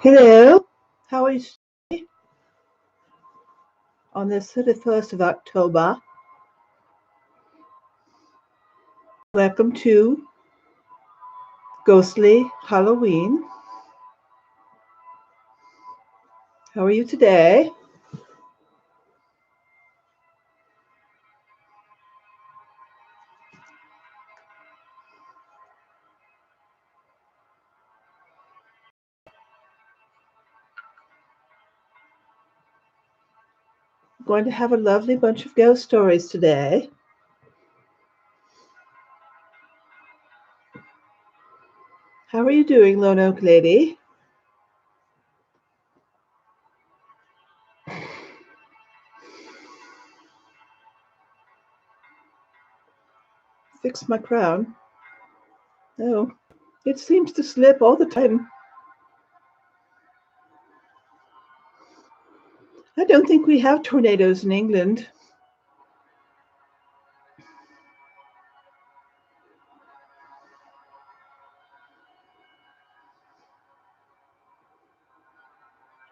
Hello, how are you today? On the 31st of October? Welcome to Ghostly Halloween. How are you today? I'm going to have a lovely bunch of ghost stories today. How are you doing, Lone Oak Lady? Fix my crown. Oh, it seems to slip all the time. I don't think we have tornadoes in England.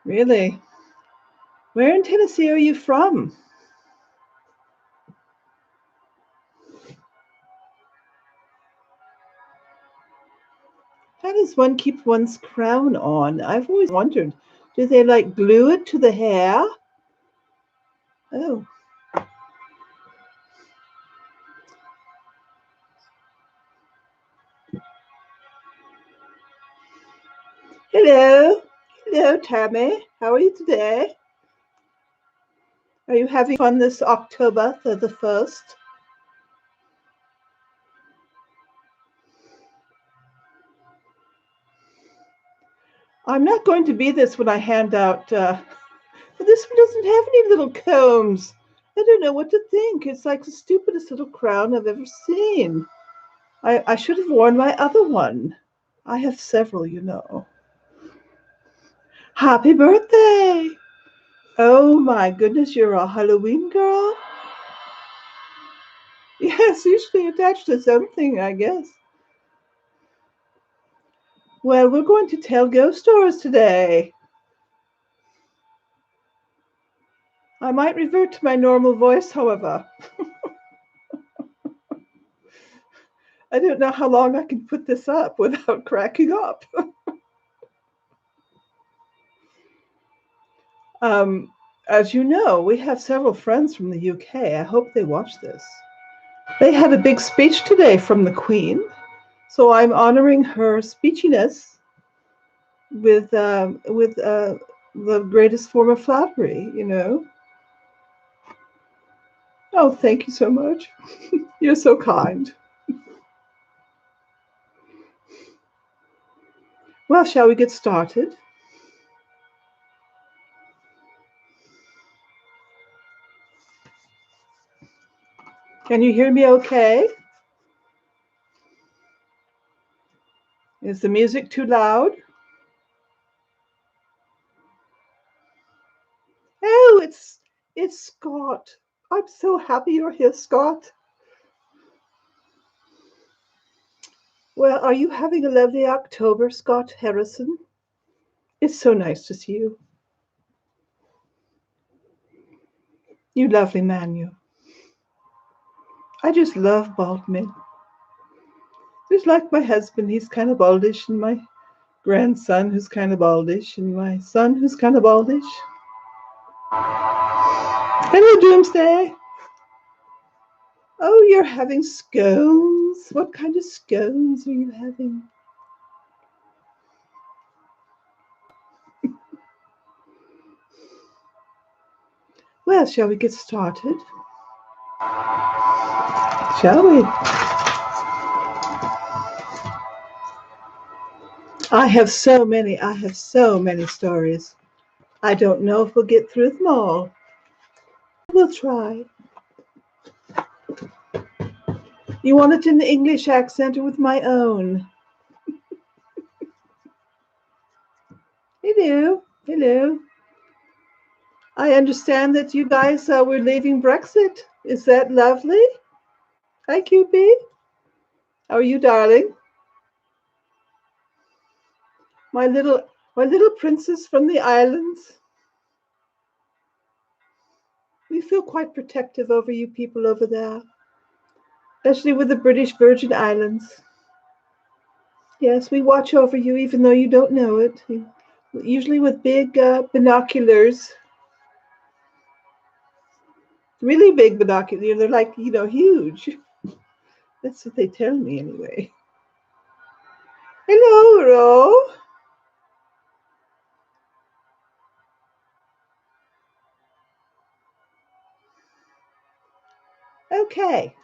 Really? Where in Tennessee are you from? How does one keep one's crown on? I've always wondered. Do they like glue it to the hair? Oh. Hello. Hello, Tammy. How are you today? Are you having fun this October the 1st? I'm not going to be this when I hand out, but this one doesn't have any little combs. I don't know what to think. It's like the stupidest little crown I've ever seen. I should have worn my other one. I have several, you know. Happy birthday! Oh my goodness, you're a Halloween girl? Yes, usually attached to something, I guess. Well, we're going to tell ghost stories today. I might revert to my normal voice, however. I don't know how long I can put this up without cracking up. As you know, we have several friends from the UK. I hope they watch this. They had a big speech today from the Queen, so I'm honoring her speechiness with the greatest form of flattery, you know. Oh, thank you so much. You're so kind. Well, shall we get started? Can you hear me okay? Is the music too loud? Oh, it's Scott. I'm so happy you're here, Scott. Well, are you having a lovely October, Scott Harrison? It's so nice to see you. You lovely man, you. I just love bald men. Just like my husband, he's kind of baldish, and my grandson, who's kind of baldish, and my son, who's kind of baldish. Hello, Doomsday. Oh, you're having scones. What kind of scones are you having? Well, shall we get started? Shall we? I have so many stories. I don't know if we'll get through them all. We'll try. You want it in the English accent or with my own? Hello, hello. I understand that you guys were leaving Brexit. Is that lovely? Hi, Cupid. How are you, darling? My little princess from the islands. We feel quite protective over you people over there, especially with the British Virgin Islands. Yes, we watch over you even though you don't know it. Usually with big binoculars. Really big binoculars. They're like, huge. That's what they tell me anyway. Hello, Ro. Okay.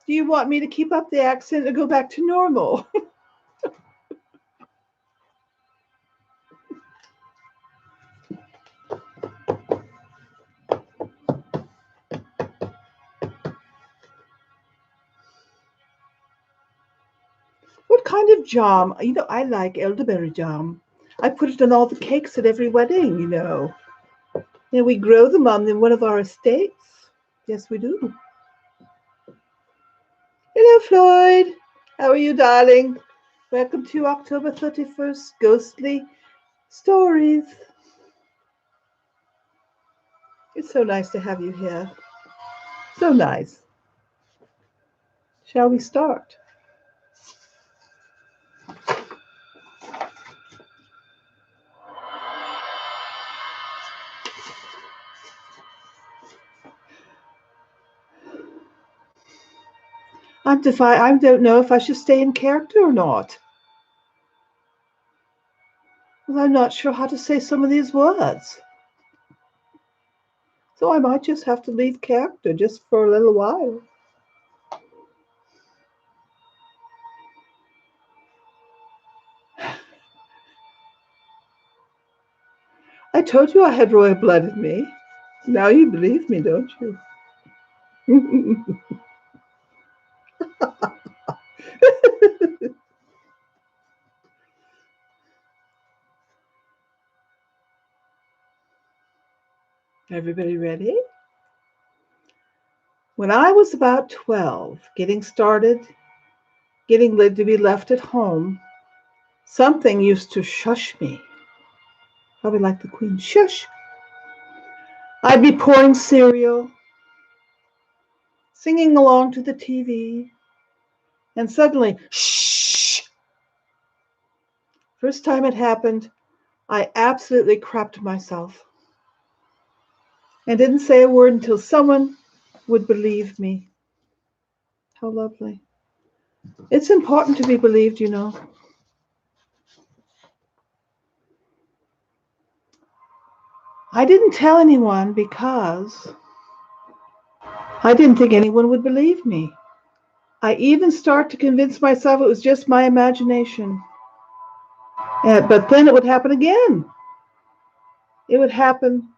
Do you want me to keep up the accent or go back to normal? What kind of jam? I like elderberry jam. I put it on all the cakes at every wedding, And we grow them on one of our estates. Yes, we do. Hello, Floyd. How are you, darling? Welcome to October 31st Ghostly Stories. It's so nice to have you here. So nice. Shall we start? I don't know if I should stay in character or not. Well, I'm not sure how to say some of these words. So I might just have to leave character just for a little while. I told you I had royal blood in me. Now you believe me, don't you? Everybody ready? When I was about 12, getting ready to be left at home, something used to shush me. Probably like the Queen. Shush! I'd be pouring cereal, singing along to the TV, and suddenly, shh! First time it happened, I absolutely crapped myself and didn't say a word until someone would believe me. How lovely. It's important to be believed, I didn't tell anyone because I didn't think anyone would believe me. I even started to convince myself it was just my imagination. But then it would happen again. It would happen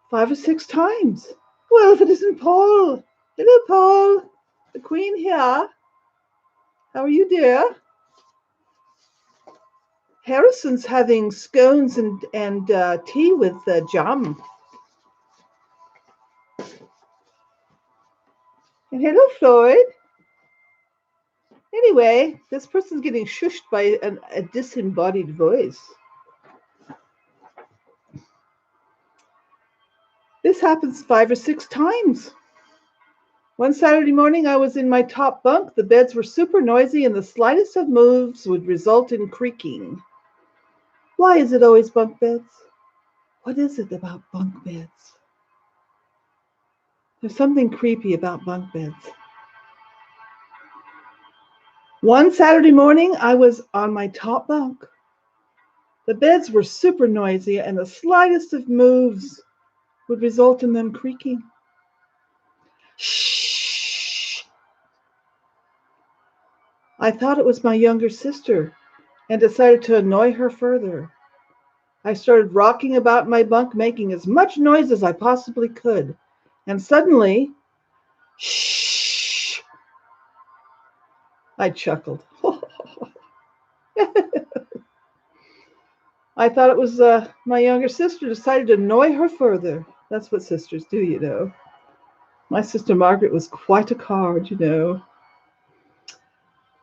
5 or 6 times. Well, if it isn't Paul. Hello, Paul. The Queen here. How are you, dear? Harrison's having scones and tea with jam. And hello, Floyd. Anyway, this person's getting shushed by a disembodied voice. This happens 5 or 6 times. One Saturday morning, I was in my top bunk. The beds were super noisy, and the slightest of moves would result in creaking. Why is it always bunk beds? What is it about bunk beds? There's something creepy about bunk beds. One Saturday morning, I was on my top bunk. The beds were super noisy, and the slightest of moves would result in them creaking. Shh! I thought it was my younger sister and decided to annoy her further. I started rocking about my bunk, making as much noise as I possibly could. And suddenly, shh! I chuckled. I thought it was my younger sister decided to annoy her further. That's what sisters do, you know. My sister Margaret was quite a card, you know.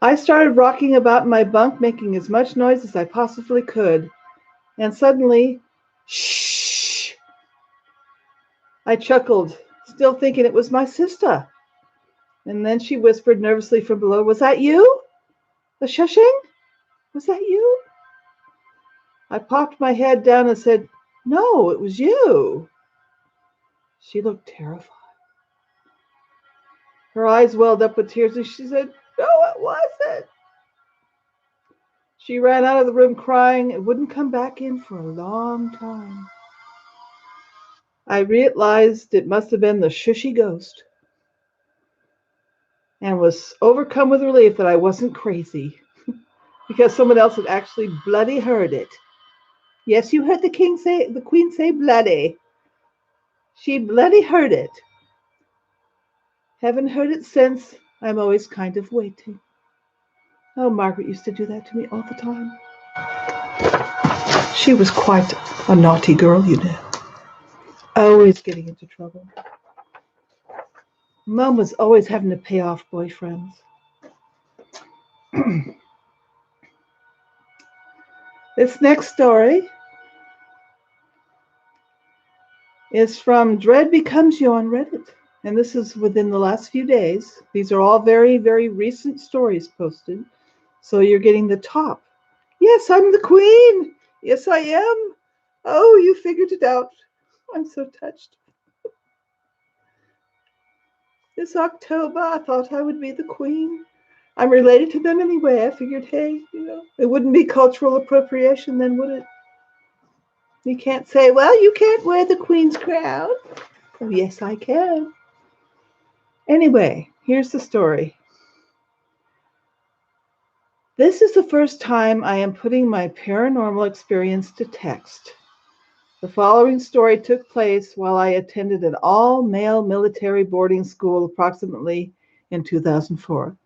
I started rocking about in my bunk, making as much noise as I possibly could. And suddenly, shh! I chuckled, still thinking it was my sister. And then she whispered nervously from below, "Was that you? The shushing? Was that you?" I popped my head down and said, "No, it was you." She looked terrified. Her eyes welled up with tears and she said, "No, it wasn't." She ran out of the room crying and wouldn't come back in for a long time. I realized it must have been the shushy ghost and was overcome with relief that I wasn't crazy because someone else had actually bloody heard it. Yes, you heard the queen say bloody. She bloody heard it. Haven't heard it since. I'm always kind of waiting. Oh, Margaret used to do that to me all the time. She was quite a naughty girl, you know. Always getting into trouble. Mom was always having to pay off boyfriends. This next story is from Dread Becomes You on Reddit. And this is within the last few days. These are all very, very recent stories posted. So you're getting the top. Yes, I'm the queen. Yes, I am. Oh, you figured it out. I'm so touched. This October, I thought I would be the queen. I'm related to them anyway. I figured, hey, you know, it wouldn't be cultural appropriation then, would it? You can't say, well, you can't wear the queen's crown. Oh, yes, I can. Anyway, here's the story. This is the first time I am putting my paranormal experience to text. The following story took place while I attended an all-male military boarding school approximately in 2004.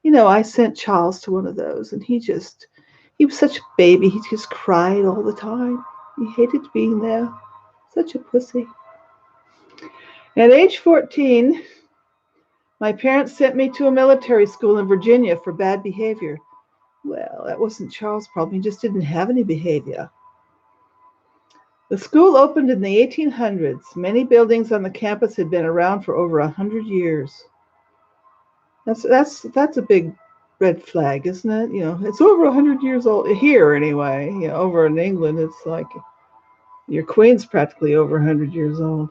You know, I sent Charles to one of those, and he was such a baby. He just cried all the time. He hated being there. Such a pussy. At age 14, my parents sent me to a military school in Virginia for bad behavior. Well, that wasn't Charles' problem. He just didn't have any behavior. The school opened in the 1800s. Many buildings on the campus had been around for over 100 years. That's a big red flag, isn't it? You know, it's over 100 years old here anyway. You know, over in England, it's like your queen's practically over 100 years old.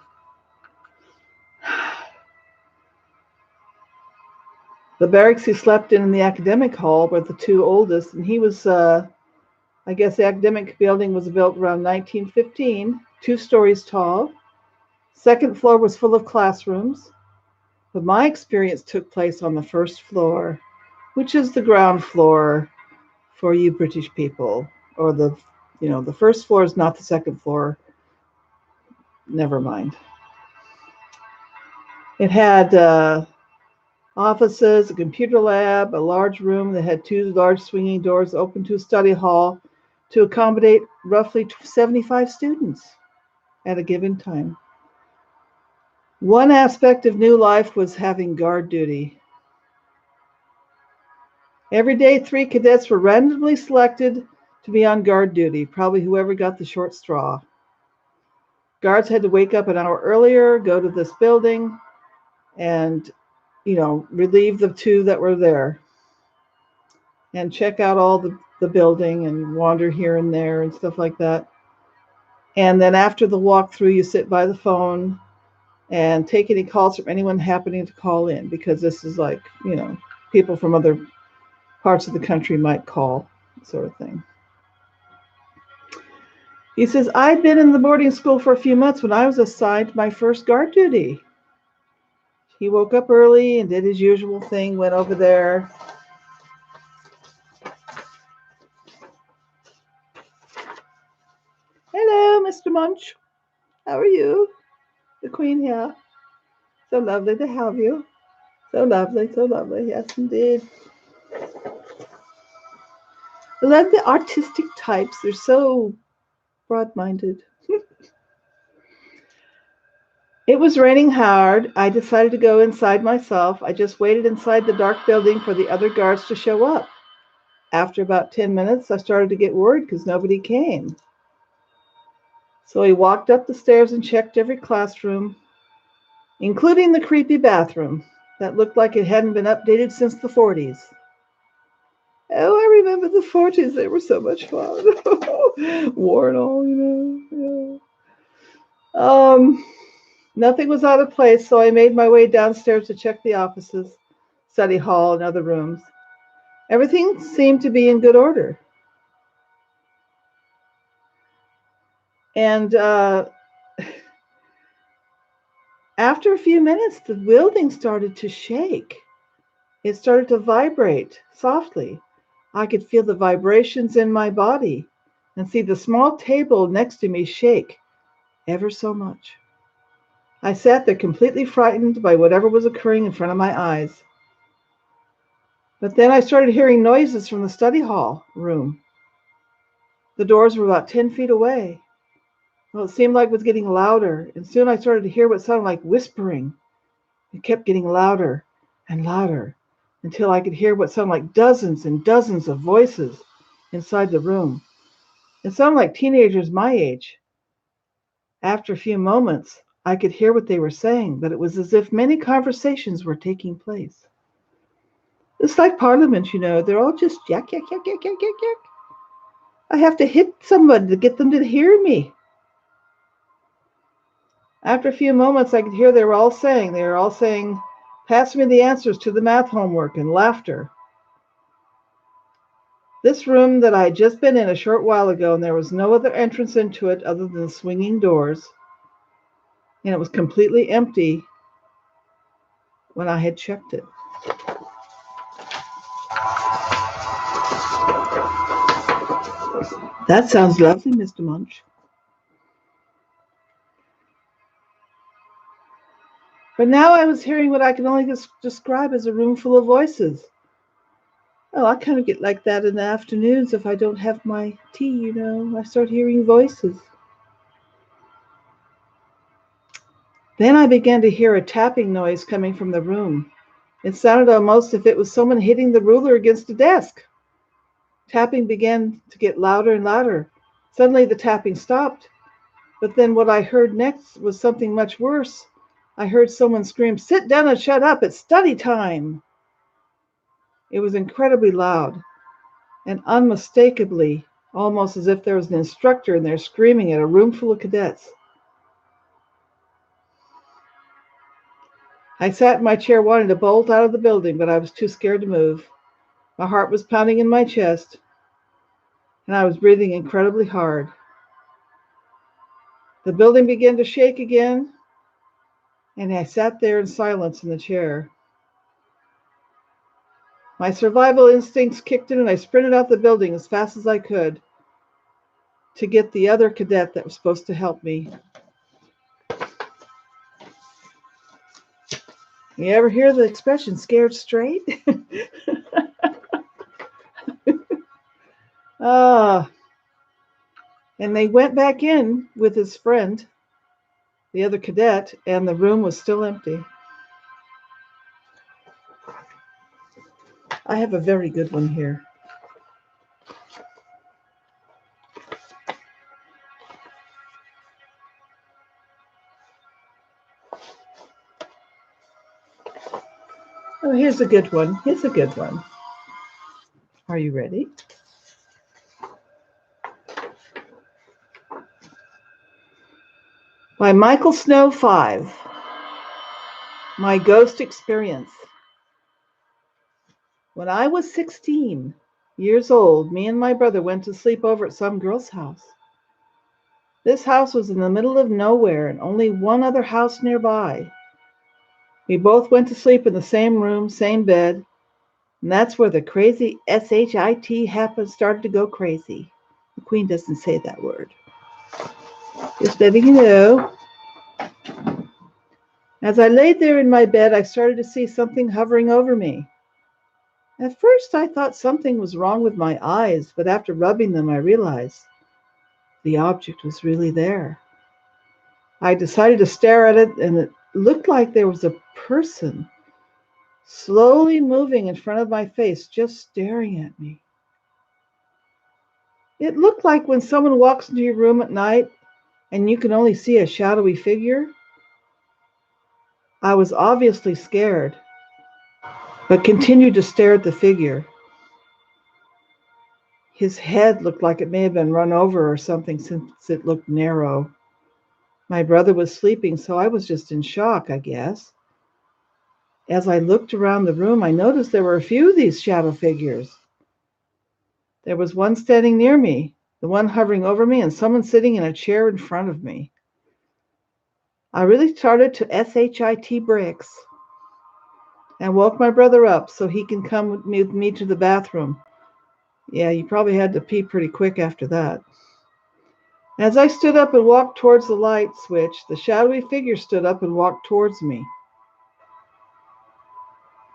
The barracks he slept in the academic hall were the two oldest, and he was, I guess the academic building was built around 1915, 2 stories tall. Second floor was full of classrooms, but my experience took place on the first floor, which is the ground floor for you British people, or the first floor is not the second floor. Never mind. It had offices, a computer lab, a large room that had 2 large swinging doors open to a study hall to accommodate roughly 75 students at a given time. One aspect of new life was having guard duty. Every day, 3 cadets were randomly selected to be on guard duty, probably whoever got the short straw. Guards had to wake up an hour earlier, go to this building, and, relieve the two that were there and check out all the building and wander here and there and stuff like that. And then after the walkthrough, you sit by the phone and take any calls from anyone happening to call in, because this is like, people from other parts of the country might call, sort of thing. He says, I'd been in the boarding school for a few months when I was assigned my first guard duty. He woke up early and did his usual thing, went over there. Hello, Mr. Munch. How are you? The Queen here. So lovely to have you. So lovely, so lovely. Yes, indeed. I love the artistic types. They're so broad-minded. It was raining hard. I decided to go inside myself. I just waited inside the dark building for the other guards to show up. After about 10 minutes, I started to get worried because nobody came. So I walked up the stairs and checked every classroom, including the creepy bathroom that looked like it hadn't been updated since the 40s. Oh, I remember the 40s. They were so much fun. War and all, Yeah. Nothing was out of place, so I made my way downstairs to check the offices, study hall, and other rooms. Everything seemed to be in good order. And after a few minutes, the building started to shake. It started to vibrate softly. I could feel the vibrations in my body and see the small table next to me shake ever so much. I sat there completely frightened by whatever was occurring in front of my eyes. But then I started hearing noises from the study hall room. The doors were about 10 feet away. Well, it seemed like it was getting louder, and soon I started to hear what sounded like whispering. It kept getting louder and louder until I could hear what sounded like dozens and dozens of voices inside the room. It sounded like teenagers my age. After a few moments, I could hear what they were saying, but it was as if many conversations were taking place. It's like Parliament, they're all just yak, yak, yak, yak, yak, yak, yak. I have to hit somebody to get them to hear me. After a few moments, I could hear they were all saying, pass me the answers to the math homework, and laughter. This room that I had just been in a short while ago, and there was no other entrance into it other than the swinging doors, and it was completely empty when I had checked it. That sounds lovely, Mr. Munch. But now I was hearing what I can only describe as a room full of voices. Oh, I kind of get like that in the afternoons if I don't have my tea, I start hearing voices. Then I began to hear a tapping noise coming from the room. It sounded almost as if it was someone hitting the ruler against a desk. Tapping began to get louder and louder. Suddenly the tapping stopped. But then what I heard next was something much worse. I heard someone scream, "Sit down and shut up, it's study time." It was incredibly loud and unmistakably, almost as if there was an instructor in there screaming at a room full of cadets. I sat in my chair wanting to bolt out of the building, but I was too scared to move. My heart was pounding in my chest, and I was breathing incredibly hard. The building began to shake again, and I sat there in silence in the chair. My survival instincts kicked in, and I sprinted out the building as fast as I could to get the other cadet that was supposed to help me. You ever hear the expression scared straight? And they went back in with his friend, the other cadet, and the room was still empty. I have a very good one here. Oh, here's a good one. Here's a good one. Are you ready? By Michael Snow 5. My Ghost Experience. When I was 16 years old, me and my brother went to sleep over at some girl's house. This house was in the middle of nowhere and only one other house nearby. We both went to sleep in the same room, same bed, and that's where the crazy SHIT started to go crazy. The Queen doesn't say that word. Just letting you know. As I laid there in my bed, I started to see something hovering over me. At first, I thought something was wrong with my eyes, but after rubbing them, I realized the object was really there. I decided to stare at it, and it looked like there was a person slowly moving in front of my face, just staring at me. It looked like when someone walks into your room at night and you can only see a shadowy figure. I was obviously scared, but continued to stare at the figure. His head looked like it may have been run over or something since it looked narrow. My brother was sleeping, so I was just in shock, I guess. As I looked around the room, I noticed there were a few of these shadow figures. There was one standing near me, the one hovering over me, and someone sitting in a chair in front of me. I really started to SHIT bricks and woke my brother up so he can come with me to the bathroom. Yeah, you probably had to pee pretty quick after that. As I stood up and walked towards the light switch, the shadowy figure stood up and walked towards me.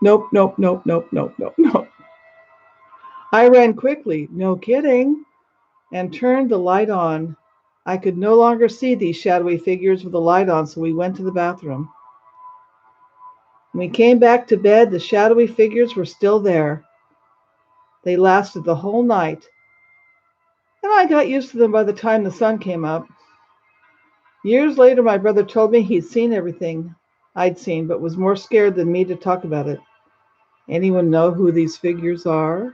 Nope, nope, nope, nope, nope, nope, nope. I ran quickly, no kidding, and turned the light on. I could no longer see these shadowy figures with the light on, so we went to the bathroom. When we came back to bed, the shadowy figures were still there. They lasted the whole night, and I got used to them by the time the sun came up. Years later, my brother told me he'd seen everything I'd seen, but was more scared than me to talk about it. Anyone know who these figures are?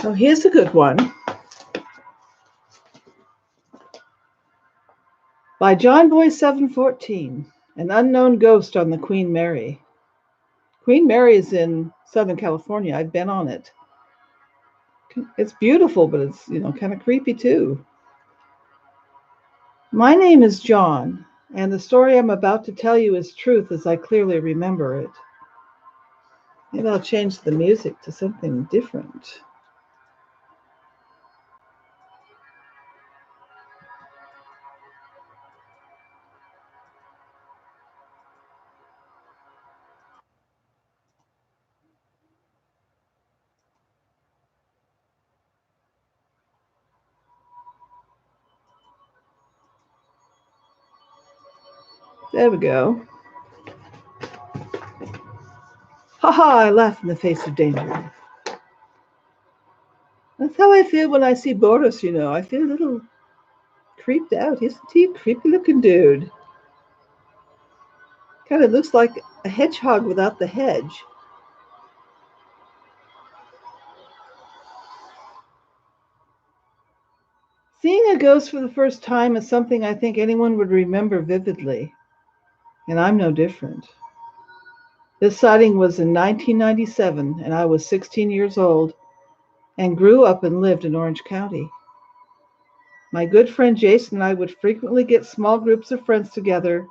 Oh, here's a good one. By John Boy 714, An Unknown Ghost on the Queen Mary. Queen Mary is in Southern California. I've been on it. It's beautiful, but it's, kind of creepy too. My name is John, and the story I'm about to tell you is truth as I clearly remember it. Maybe I'll change the music to something different. There we go. Ha! I laugh in the face of danger. That's how I feel when I see Boris, I feel a little creeped out. Isn't he a creepy looking dude? Kind of looks like a hedgehog without the hedge. Seeing a ghost for the first time is something I think anyone would remember vividly, and I'm no different. This sighting was in 1997, and I was 16 years old and grew up and lived in Orange County. My good friend Jason and I would frequently get small groups of friends together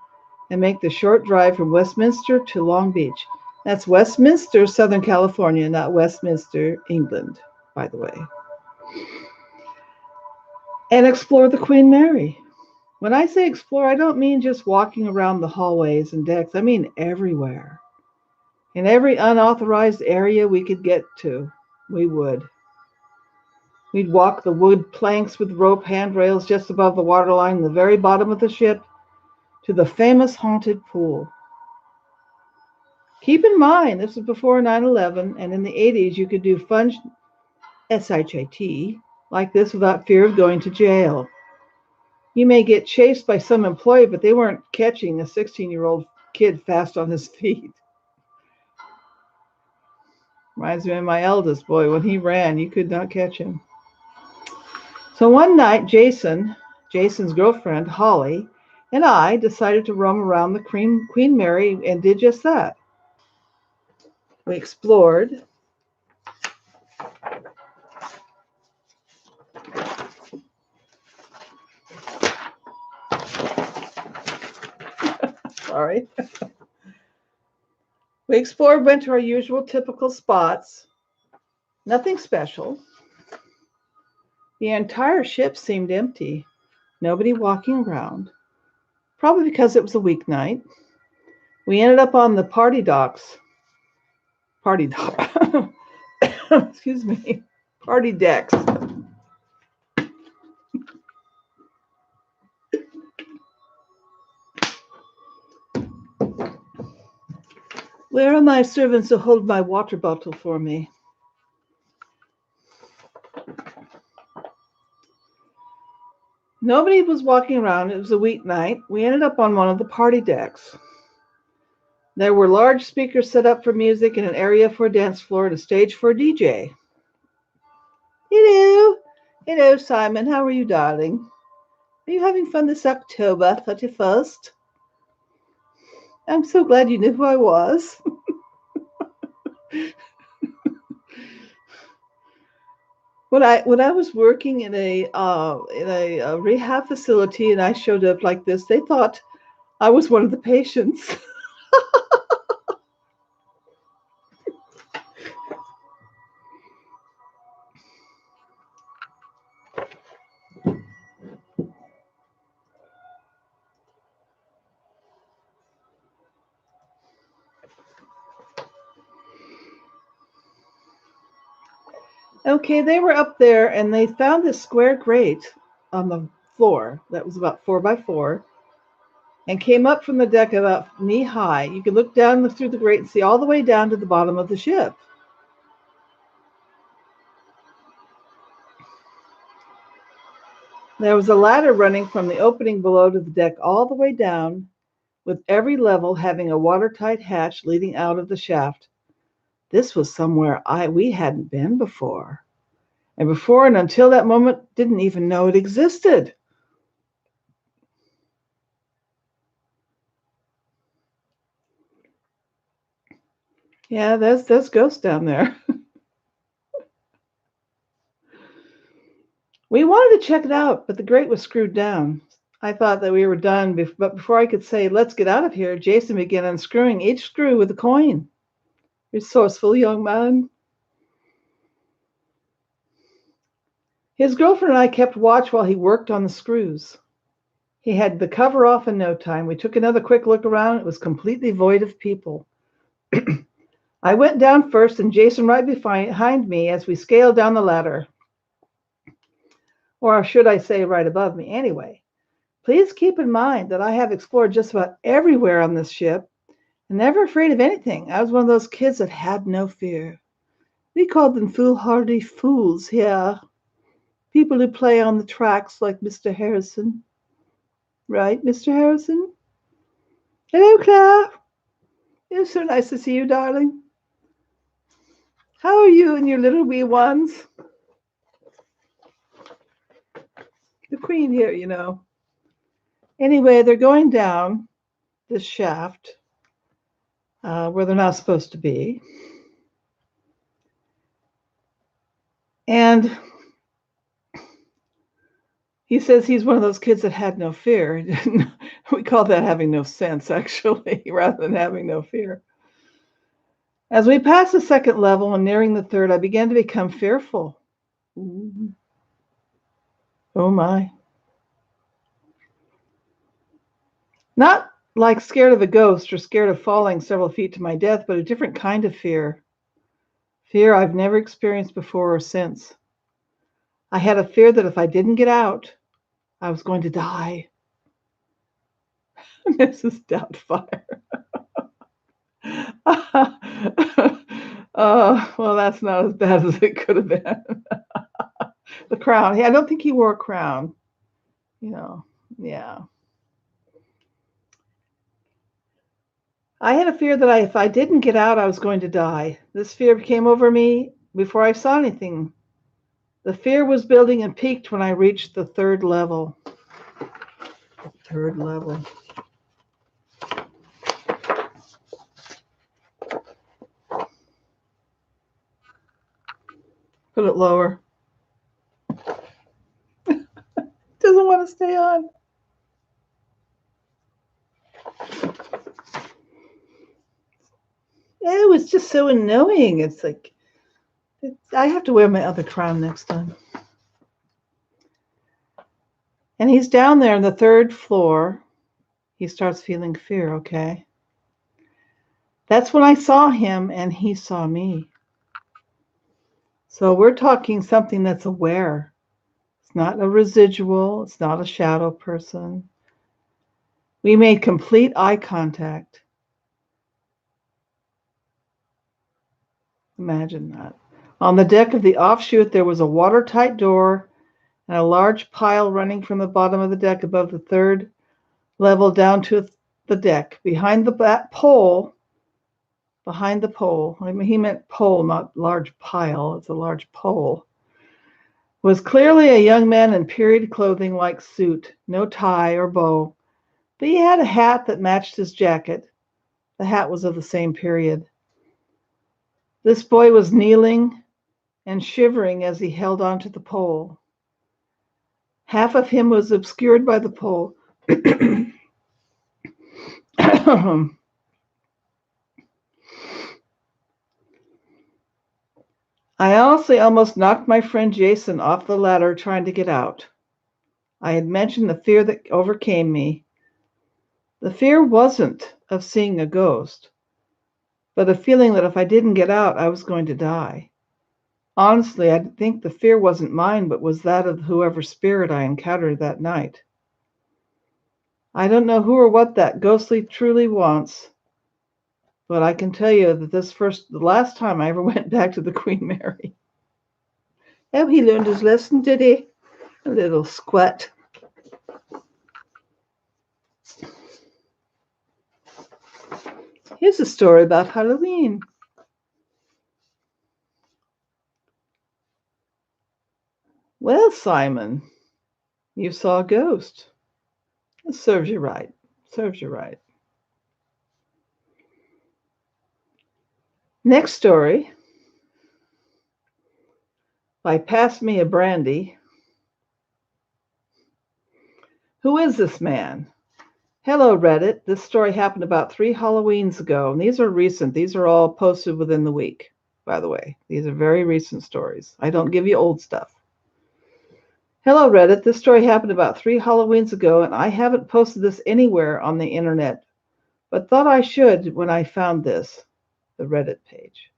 and make the short drive from Westminster to Long Beach. That's Westminster, Southern California, not Westminster, England, by the way. And explore the Queen Mary. When I say explore, I don't mean just walking around the hallways and decks. I mean everywhere. In every unauthorized area we could get to, we would. We'd walk the wood planks with rope handrails just above the waterline in the very bottom of the ship, to the famous haunted pool. Keep in mind, this was before 9/11, and in the 80s, you could do fun SHIT like this without fear of going to jail. You may get chased by some employee, but they weren't catching a 16-year-old kid fast on his feet. Reminds me of my eldest boy. When he ran, you could not catch him. So one night, Jason's girlfriend, Holly, and I decided to roam around the Queen Mary and did just that. We explored. Sorry. We explored, went to our usual typical spots. Nothing special. The entire ship seemed empty. Nobody walking around. Probably because it was a weeknight. We ended up on the party docks. Party dock. Excuse me. Party decks. Where are my servants to hold my water bottle for me? Nobody was walking around. It was a weeknight. We ended up on one of the party decks. There were large speakers set up for music and an area for a dance floor and a stage for a DJ. Hello. Hello, Simon. How are you, darling? Are you having fun this October 31st? I'm so glad you knew who I was. When I was working in a rehab facility and I showed up like this, they thought I was one of the patients. Okay, they were up there and they found this square grate on the floor that was about 4x4 and came up from the deck about knee high. You could look down through the grate and see all the way down to the bottom of the ship. There was a ladder running from the opening below to the deck all the way down, with every level having a watertight hatch leading out of the shaft. This was somewhere we hadn't been before. And before and until that moment, didn't even know it existed. Yeah, there's ghosts down there. We wanted to check it out, but the grate was screwed down. I thought that we were done, but before I could say, let's get out of here, Jason began unscrewing each screw with a coin. Resourceful young man. His girlfriend and I kept watch while he worked on the screws. He had the cover off in no time. We took another quick look around. It was completely void of people. I went down first and Jason right behind me as we scaled down the ladder. Or should I say right above me? Anyway, please keep in mind that I have explored just about everywhere on this ship and never afraid of anything. I was one of those kids that had no fear. We called them foolhardy fools here. People who play on the tracks like Mr. Harrison. Right, Mr. Harrison? Hello, Claire. It's so nice to see you, darling. How are you and your little wee ones? The queen here, you know. Anyway, they're going down this shaft where they're not supposed to be. And he says he's one of those kids that had no fear. We call that having no sense, actually, rather than having no fear. As we passed the second level and nearing the third, I began to become fearful. Ooh. Oh, my. Not like scared of a ghost or scared of falling several feet to my death, but a different kind of fear. Fear I've never experienced before or since. I had a fear that if I didn't get out, I was going to die. Mrs. Doubtfire. Well, that's not as bad as it could have been. The crown. I don't think he wore a crown. You know, yeah. I had a fear that if I didn't get out, I was going to die. This fear came over me before I saw anything. The fear was building and peaked when I reached the third level. The third level. Put it lower. Doesn't want to stay on. It was just so annoying. It's like, I have to wear my other crown next time. And he's down there on the third floor. He starts feeling fear, okay? That's when I saw him and he saw me. So we're talking something that's aware. It's not a residual. It's not a shadow person. We made complete eye contact. Imagine that. On the deck of the offshoot, there was a watertight door and a large pile running from the bottom of the deck above the third level down to the deck. Behind the pole, I mean, he meant pole, not large pile. It's a large pole. Was clearly a young man in period clothing like suit, no tie or bow, but he had a hat that matched his jacket. The hat was of the same period. This boy was kneeling and shivering as he held onto the pole. Half of him was obscured by the pole. I honestly almost knocked my friend Jason off the ladder trying to get out. I had mentioned the fear that overcame me. The fear wasn't of seeing a ghost, but a feeling that if I didn't get out, I was going to die. Honestly, I think the fear wasn't mine, but was that of whoever spirit I encountered that night. I don't know who or what that ghostly truly wants, but I can tell you that the last time I ever went back to the Queen Mary. Oh, he learned his lesson, did he? A little squat. Here's a story about Halloween. Well, Simon, you saw a ghost. It serves you right. Serves you right. Next story by Pass Me a Brandy. Who is this man? Hello, Reddit. This story happened about 3 Halloweens ago, and these are recent. These are all posted within the week, by the way. These are very recent stories. I don't give you old stuff. Hello, Reddit. This story happened about 3 Halloweens ago, and I haven't posted this anywhere on the internet, but thought I should when I found this, the Reddit page.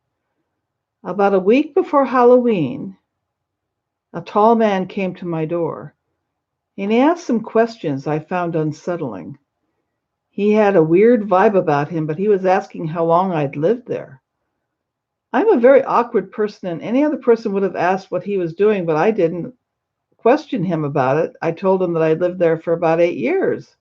About a week before Halloween, a tall man came to my door, and he asked some questions I found unsettling. He had a weird vibe about him, but he was asking how long I'd lived there. I'm a very awkward person, and any other person would have asked what he was doing, but I didn't question him about it. I told him that I'd lived there for about 8 years.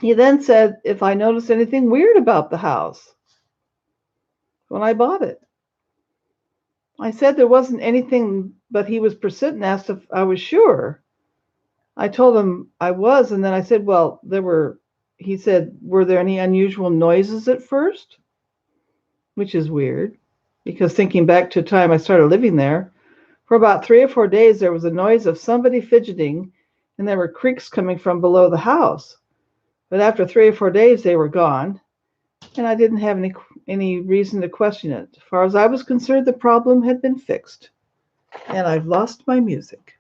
He then said if I noticed anything weird about the house when I bought it. I said there wasn't anything, but he was persistent and asked if I was sure. I told him I was, and then I said, well, he said, were there any unusual noises at first? Which is weird, because thinking back to the time I started living there, for about 3 or 4 days, there was a noise of somebody fidgeting, and there were creaks coming from below the house. But after 3 or 4 days, they were gone, and I didn't have any reason to question it. As far as I was concerned, the problem had been fixed, and I've lost my music.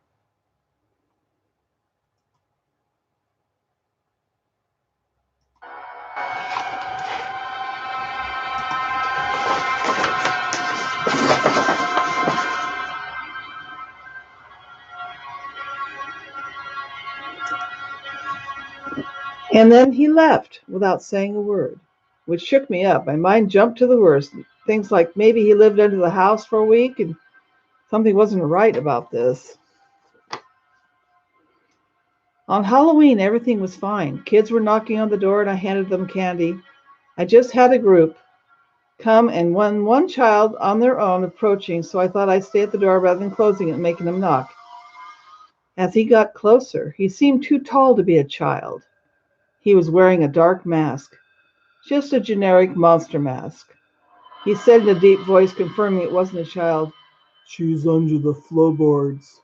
And then he left without saying a word, which shook me up. My mind jumped to the worst. Things like maybe he lived under the house for a week and something wasn't right about this. On Halloween, everything was fine. Kids were knocking on the door and I handed them candy. I just had a group come and one child on their own approaching, so I thought I'd stay at the door rather than closing it and making them knock. As he got closer, he seemed too tall to be a child. He was wearing a dark mask, just a generic monster mask. He said in a deep voice, confirming it wasn't a child, "She's under the floorboards."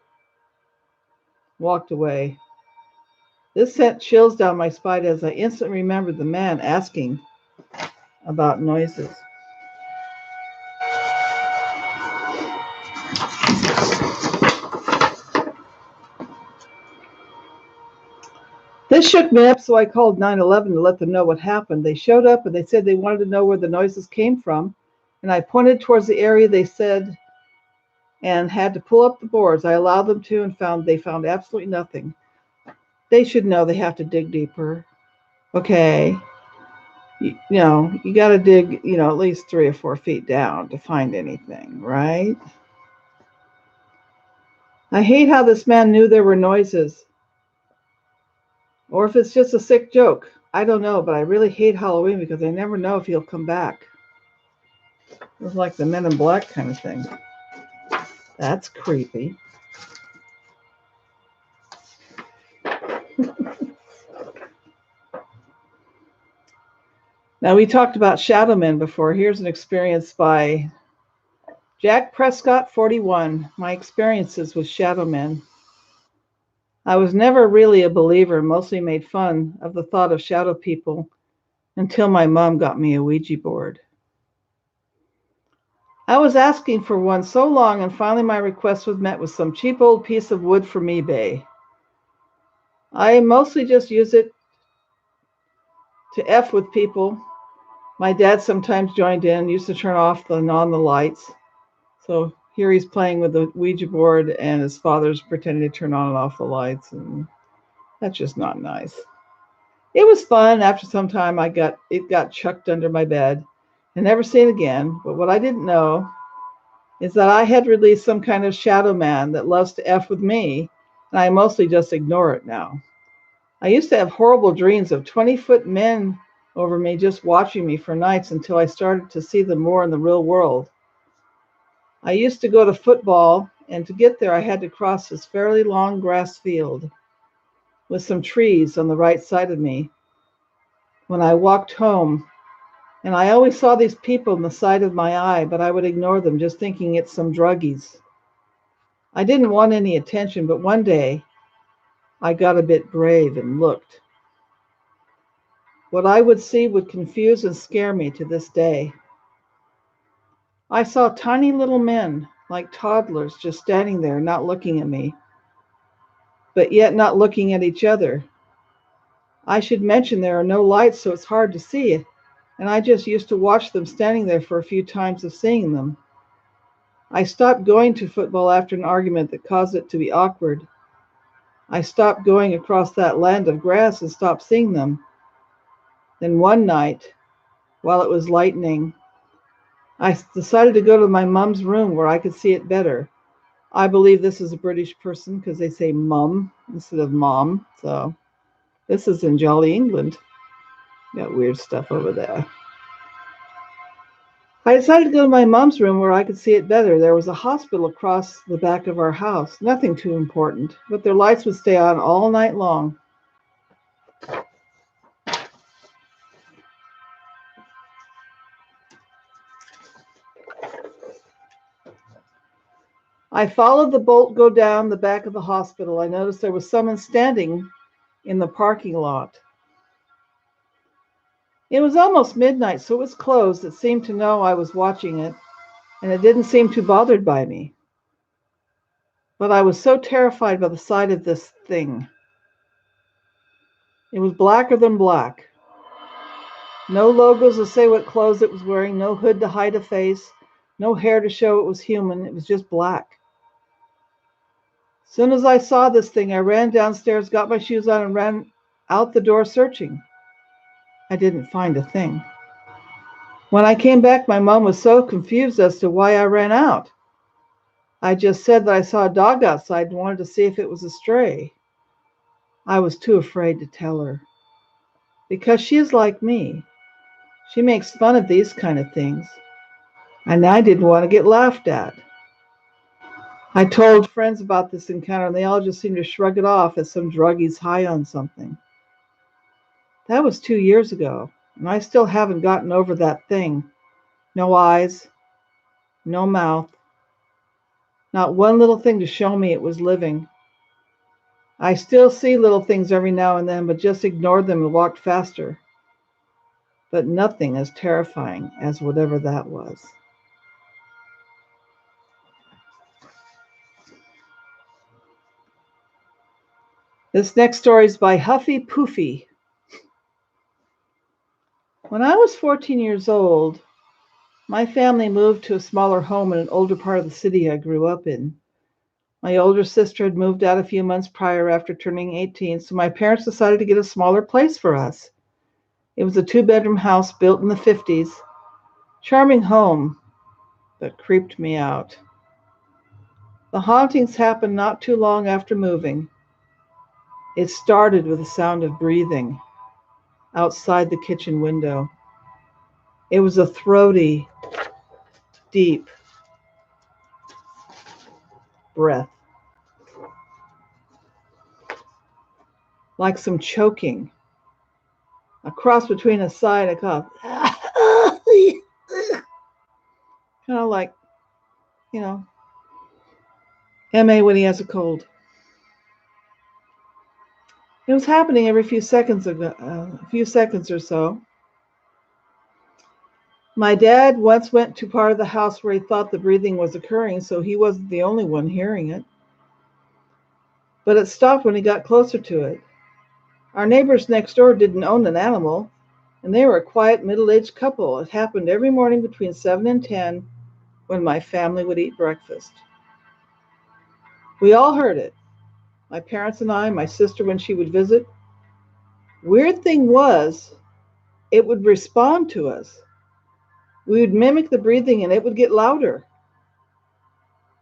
Walked away. This sent chills down my spine as I instantly remembered the man asking about noises. This shook me up, so I called 911 to let them know what happened. They showed up and they said they wanted to know where the noises came from, and I pointed towards the area they said and had to pull up the boards. I allowed them to and they found absolutely nothing. They should know they have to dig deeper. Okay. You got to dig, at least 3 or 4 feet down to find anything, right? I hate how this man knew there were noises. Or if it's just a sick joke. I don't know, but I really hate Halloween because I never know if he'll come back. It's like the Men in Black kind of thing. That's creepy. Now, we talked about shadow men before. Here's an experience by Jack Prescott, 41. My experiences with shadow men. I was never really a believer, mostly made fun of the thought of shadow people until my mom got me a Ouija board. I was asking for one so long, and finally my request was met with some cheap old piece of wood from eBay. I mostly just use it to F with people. My dad sometimes joined in, used to turn off and on the lights. So here he's playing with the Ouija board and his father's pretending to turn on and off the lights, and that's just not nice. It was fun. After some time, it got chucked under my bed and never seen again. But what I didn't know is that I had released some kind of shadow man that loves to F with me, and I mostly just ignore it now. I used to have horrible dreams of 20-foot men over me just watching me for nights until I started to see them more in the real world. I used to go to football, and to get there I had to cross this fairly long grass field with some trees on the right side of me when I walked home, and I always saw these people in the side of my eye, but I would ignore them, just thinking it's some druggies. I didn't want any attention, but one day I got a bit brave and looked. What I would see would confuse and scare me to this day. I saw tiny little men, like toddlers, just standing there, not looking at me, but yet not looking at each other. I should mention there are no lights, so it's hard to see it, and I just used to watch them standing there for a few times of seeing them. I stopped going to football after an argument that caused it to be awkward. I stopped going across that land of grass and stopped seeing them. Then one night, while it was lightning, I decided to go to my mom's room where I could see it better. I believe this is a British person because they say mum instead of mom. So this is in jolly England. Got weird stuff over there. I decided to go to my mom's room where I could see it better. There was a hospital across the back of our house. Nothing too important, but their lights would stay on all night long. I followed the bolt go down the back of the hospital. I noticed there was someone standing in the parking lot. It was almost midnight, so it was closed. It seemed to know I was watching it, and it didn't seem too bothered by me. But I was so terrified by the sight of this thing. It was blacker than black. No logos to say what clothes it was wearing, no hood to hide a face, no hair to show it was human. It was just black. As soon as I saw this thing, I ran downstairs, got my shoes on, and ran out the door searching. I didn't find a thing. When I came back, my mom was so confused as to why I ran out. I just said that I saw a dog outside and wanted to see if it was a stray. I was too afraid to tell her. Because she is like me. She makes fun of these kind of things. And I didn't want to get laughed at. I told friends about this encounter and they all just seemed to shrug it off as some druggie's high on something. That was 2 years ago, and I still haven't gotten over that thing. No eyes, no mouth, not one little thing to show me it was living. I still see little things every now and then, but just ignored them and walked faster. But nothing as terrifying as whatever that was. This next story is by Huffy Poofy. When I was 14 years old, my family moved to a smaller home in an older part of the city I grew up in. My older sister had moved out a few months prior after turning 18, so my parents decided to get a smaller place for us. It was a 2-bedroom house built in the 50s. Charming home, but creeped me out. The hauntings happened not too long after moving. It started with the sound of breathing outside the kitchen window. It was a throaty, deep breath, like some choking, a cross between a sigh and a cough. Kind of like, M.A. when he has a cold. It was happening every few seconds or so. My dad once went to part of the house where he thought the breathing was occurring, so he wasn't the only one hearing it. But it stopped when he got closer to it. Our neighbors next door didn't own an animal, and they were a quiet middle-aged couple. It happened every morning between 7 and 10 when my family would eat breakfast. We all heard it. My parents and I, my sister when she would visit. Weird thing was, it would respond to us. We would mimic the breathing and it would get louder.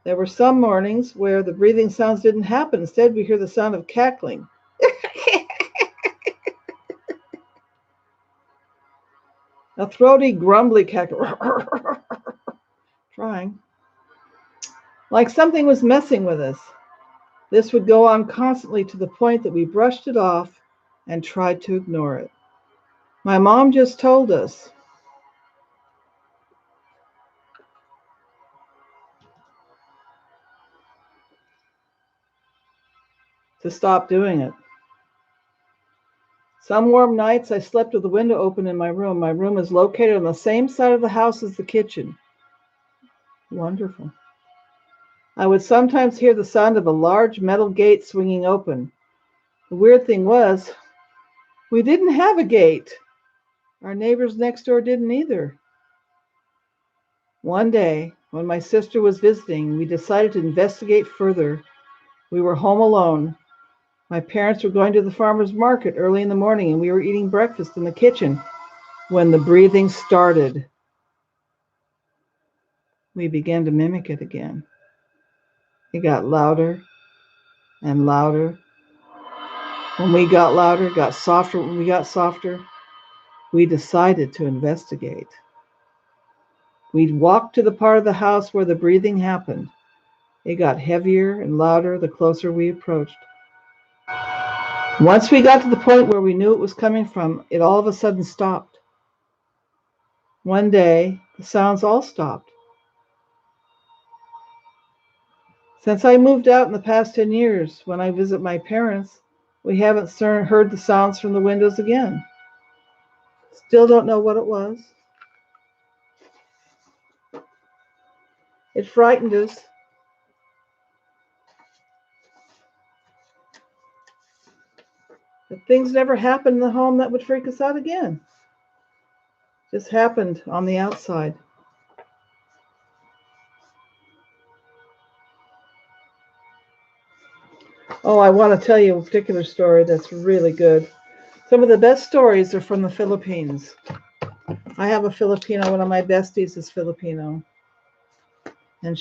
There were some mornings where the breathing sounds didn't happen. Instead, we hear the sound of cackling. A throaty, grumbly cackle. Trying. Like something was messing with us. This would go on constantly to the point that we brushed it off and tried to ignore it. My mom just told us to stop doing it. Some warm nights I slept with the window open in my room. My room is located on the same side of the house as the kitchen. Wonderful. I would sometimes hear the sound of a large metal gate swinging open. The weird thing was, we didn't have a gate. Our neighbors next door didn't either. One day, when my sister was visiting, we decided to investigate further. We were home alone. My parents were going to the farmer's market early in the morning, and we were eating breakfast in the kitchen when the breathing started. We began to mimic it again. It got louder and louder. When we got louder, it got softer. When we got softer, we decided to investigate. We walked to the part of the house where the breathing happened. It got heavier and louder the closer we approached. Once we got to the point where we knew it was coming from, it all of a sudden stopped. One day, the sounds all stopped. Since I moved out in the past 10 years, when I visit my parents, we haven't heard the sounds from the windows again. Still don't know what it was. It frightened us. But things never happened in the home that would freak us out again. Just happened on the outside. Oh, I want to tell you a particular story that's really good. Some of the best stories are from the Philippines. I have a Filipino, one of my besties is Filipino. And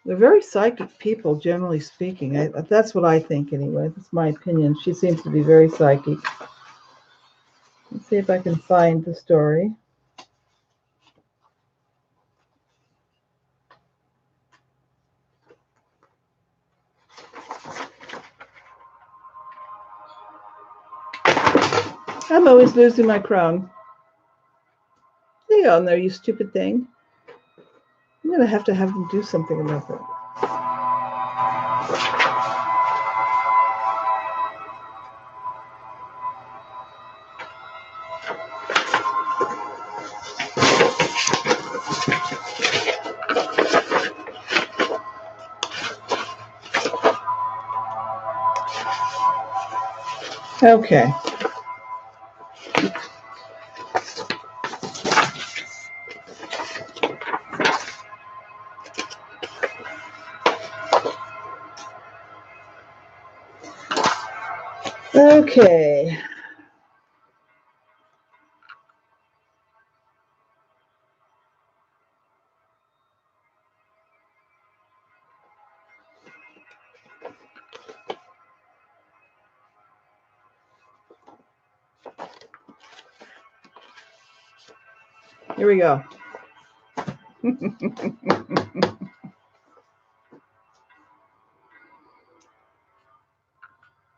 they're very psychic people, generally speaking. That's what I think anyway. That's my opinion. She seems to be very psychic. Let's see if I can find the story. I'm always losing my crown. Stay on there, you stupid thing. I'm going to have them do something about that. Okay. Okay. Here we go.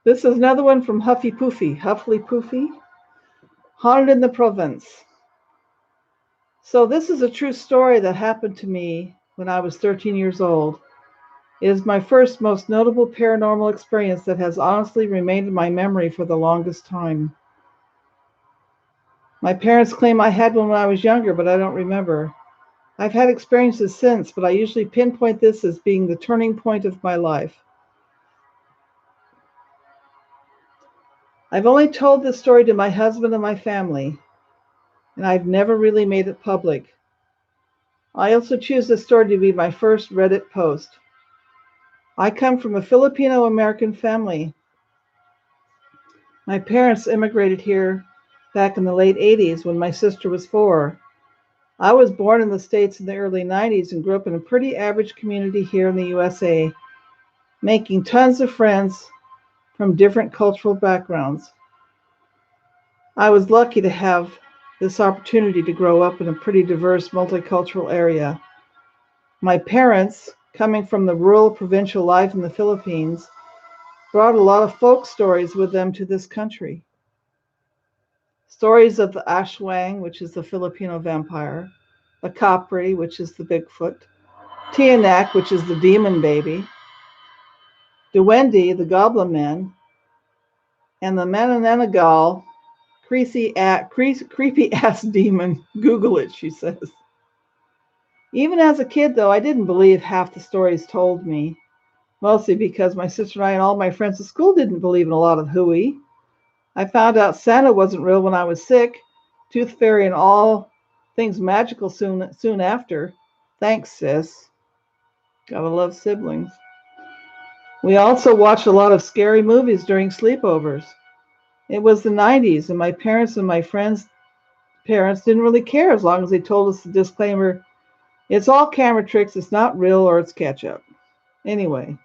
This is another one from Huffly Poofy, Haunted in the Province. So this is a true story that happened to me when I was 13 years old. It is my first most notable paranormal experience that has honestly remained in my memory for the longest time. My parents claim I had one when I was younger, but I don't remember. I've had experiences since, but I usually pinpoint this as being the turning point of my life. I've only told this story to my husband and my family, and I've never really made it public. I also choose this story to be my first Reddit post. I come from a Filipino-American family. My parents immigrated here back in the late 80s when my sister was 4. I was born in the States in the early 90s and grew up in a pretty average community here in the USA, making tons of friends from different cultural backgrounds. I was lucky to have this opportunity to grow up in a pretty diverse multicultural area. My parents, coming from the rural provincial life in the Philippines, brought a lot of folk stories with them to this country. Stories of the Ashwang, which is the Filipino vampire, the Capri, which is the Bigfoot, Tianak, which is the demon baby, Duwende, the Goblin Man, and the Manananagal, creepy ass demon. Google it, she says. Even as a kid, though, I didn't believe half the stories told me, mostly because my sister and I and all my friends at school didn't believe in a lot of hooey. I found out Santa wasn't real when I was sick, Tooth Fairy and all things magical soon after. Thanks, sis. Gotta love siblings. We also watched a lot of scary movies during sleepovers. It was the 90s, and my parents and my friends' parents didn't really care as long as they told us the disclaimer, it's all camera tricks, it's not real, or it's ketchup. Anyway,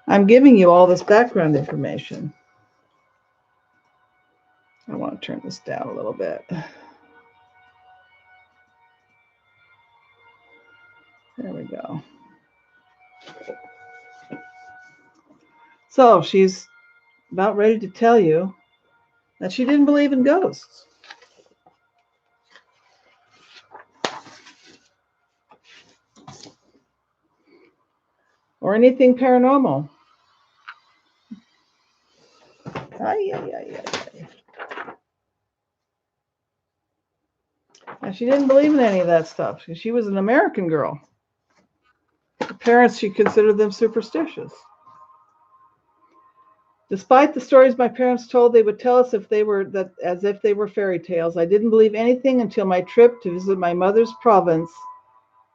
I'm giving you all this background information. I want to turn this down a little bit. There we go. So she's about ready to tell you that she didn't believe in ghosts. Or anything paranormal. And she didn't believe in any of that stuff. She was an American girl. Her parents, she considered them superstitious. Despite the stories my parents told, they would tell us as if they were fairy tales. I didn't believe anything until my trip to visit my mother's province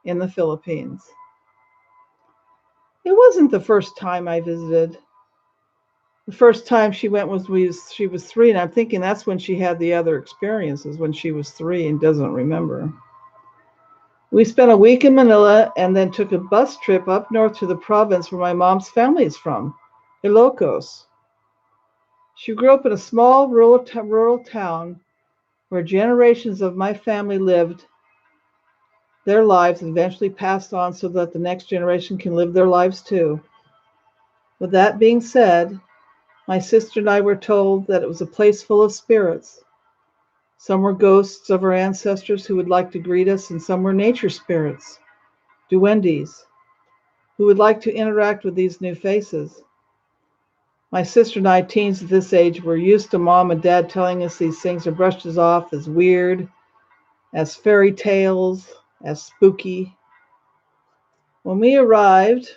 in the Philippines. It wasn't the first time I visited. The first time she went was she was 3, and I'm thinking that's when she had the other experiences when she was 3 and doesn't remember. We spent a week in Manila and then took a bus trip up north to the province where my mom's family is from, Ilocos. She grew up in a small rural town where generations of my family lived their lives and eventually passed on so that the next generation can live their lives too. With that being said, my sister and I were told that it was a place full of spirits. Some were ghosts of our ancestors who would like to greet us, and some were nature spirits, duendes, who would like to interact with these new faces. My sister and I, teens at this age, were used to mom and dad telling us these things and brushed us off as weird, as fairy tales, as spooky. When we arrived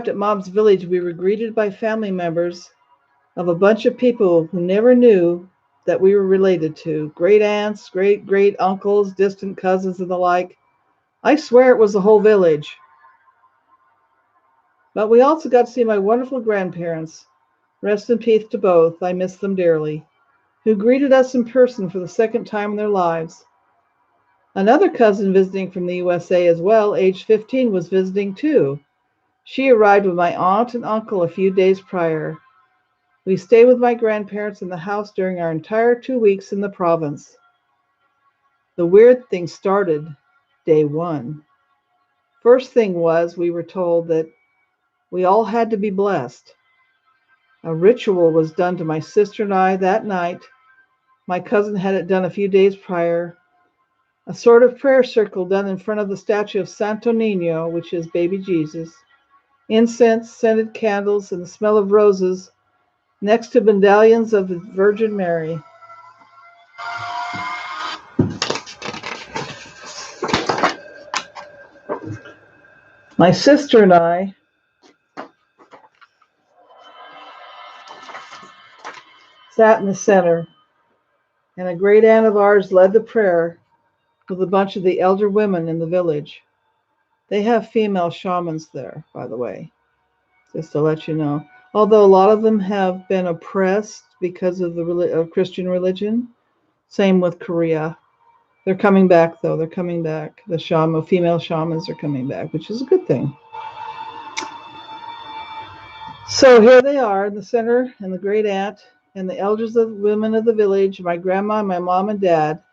at Mom's village, we were greeted by family members of a bunch of people who never knew that we were related to. Great aunts, great uncles, distant cousins, and the like. I swear it was the whole village. But we also got to see my wonderful grandparents. Rest in peace to both. I miss them dearly. Who greeted us in person for the second time in their lives. Another cousin visiting from the USA as well, aged 15, was visiting too. She arrived with my aunt and uncle a few days prior. We stayed with my grandparents in the house during our entire 2 weeks in the province. The weird thing started day 1. First thing was we were told that we all had to be blessed. A ritual was done to my sister and I that night. My cousin had it done a few days prior. A sort of prayer circle done in front of the statue of Santo Niño, which is baby Jesus. Incense, scented candles, and the smell of roses next to medallions of the Virgin Mary. My sister and I sat in the center, and a great aunt of ours led the prayer with a bunch of the elder women in the village. They have female shamans there, by the way, just to let you know. Although a lot of them have been oppressed because of the Christian religion. Same with Korea. They're coming back, though. They're coming back. The female shamans are coming back, which is a good thing. So here they are in the center, and the great aunt, and the elders of women of the village, my grandma, my mom, and dad.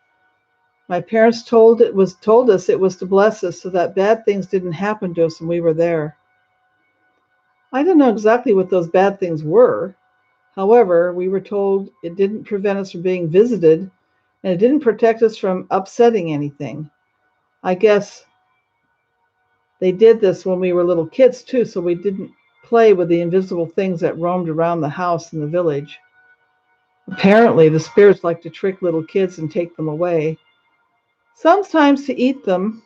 My parents told us it was to bless us so that bad things didn't happen to us when we were there. I don't know exactly what those bad things were. However, we were told it didn't prevent us from being visited, and it didn't protect us from upsetting anything. I guess they did this when we were little kids too, so we didn't play with the invisible things that roamed around the house and the village. Apparently, the spirits like to trick little kids and take them away, sometimes to eat them,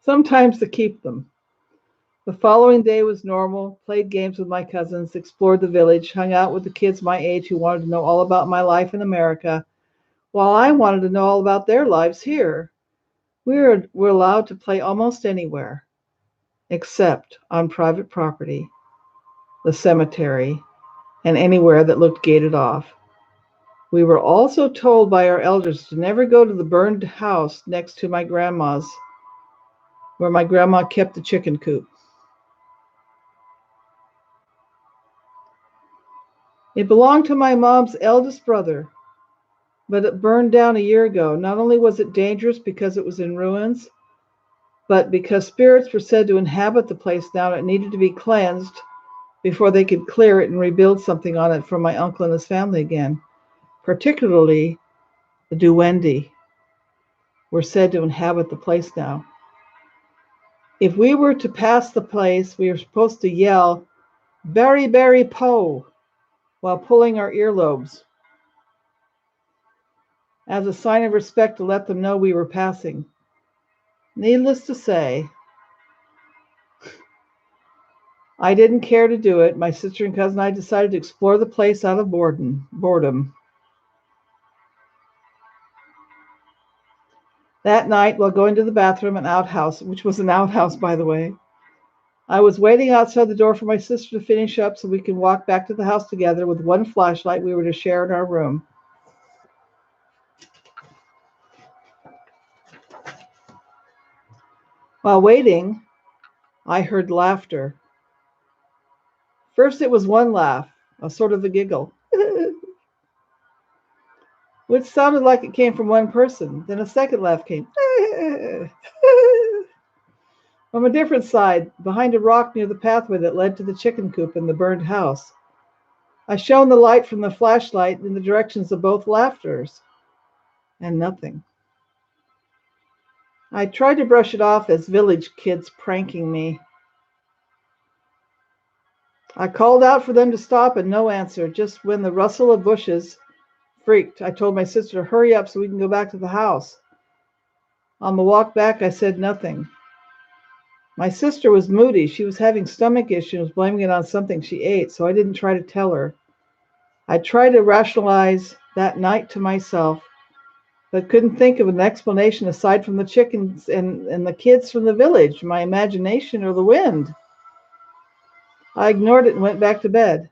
sometimes to keep them. The following day was normal, played games with my cousins, explored the village, hung out with the kids my age who wanted to know all about my life in America, while I wanted to know all about their lives here. We were allowed to play almost anywhere, except on private property, the cemetery, and anywhere that looked gated off. We were also told by our elders to never go to the burned house next to my grandma's, where my grandma kept the chicken coop. It belonged to my mom's eldest brother, but it burned down a year ago. Not only was it dangerous because it was in ruins, but because spirits were said to inhabit the place now, it needed to be cleansed before they could clear it and rebuild something on it for my uncle and his family again. Particularly, the duende were said to inhabit the place now. If we were to pass the place, we were supposed to yell, "Berry, berry, po," while pulling our earlobes, as a sign of respect to let them know we were passing. Needless to say, I didn't care to do it. My sister and cousin and I decided to explore the place out of boredom. That night, while going to the bathroom, which was an outhouse, by the way, I was waiting outside the door for my sister to finish up so we could walk back to the house together with one flashlight we were to share in our room. While waiting, I heard laughter. First, it was one laugh, a sort of a giggle, which sounded like it came from one person. Then a second laugh came from a different side, behind a rock near the pathway that led to the chicken coop in the burned house. I shone the light from the flashlight in the directions of both laughters, and nothing. I tried to brush it off as village kids pranking me. I called out for them to stop and no answer. Just when the rustle of bushes freaked, I told my sister to hurry up so we can go back to the house. On the walk back, I said nothing. My sister was moody. She was having stomach issues, blaming it on something she ate, so I didn't try to tell her. I tried to rationalize that night to myself, but couldn't think of an explanation aside from the chickens and the kids from the village, my imagination, or the wind. I ignored it and went back to bed.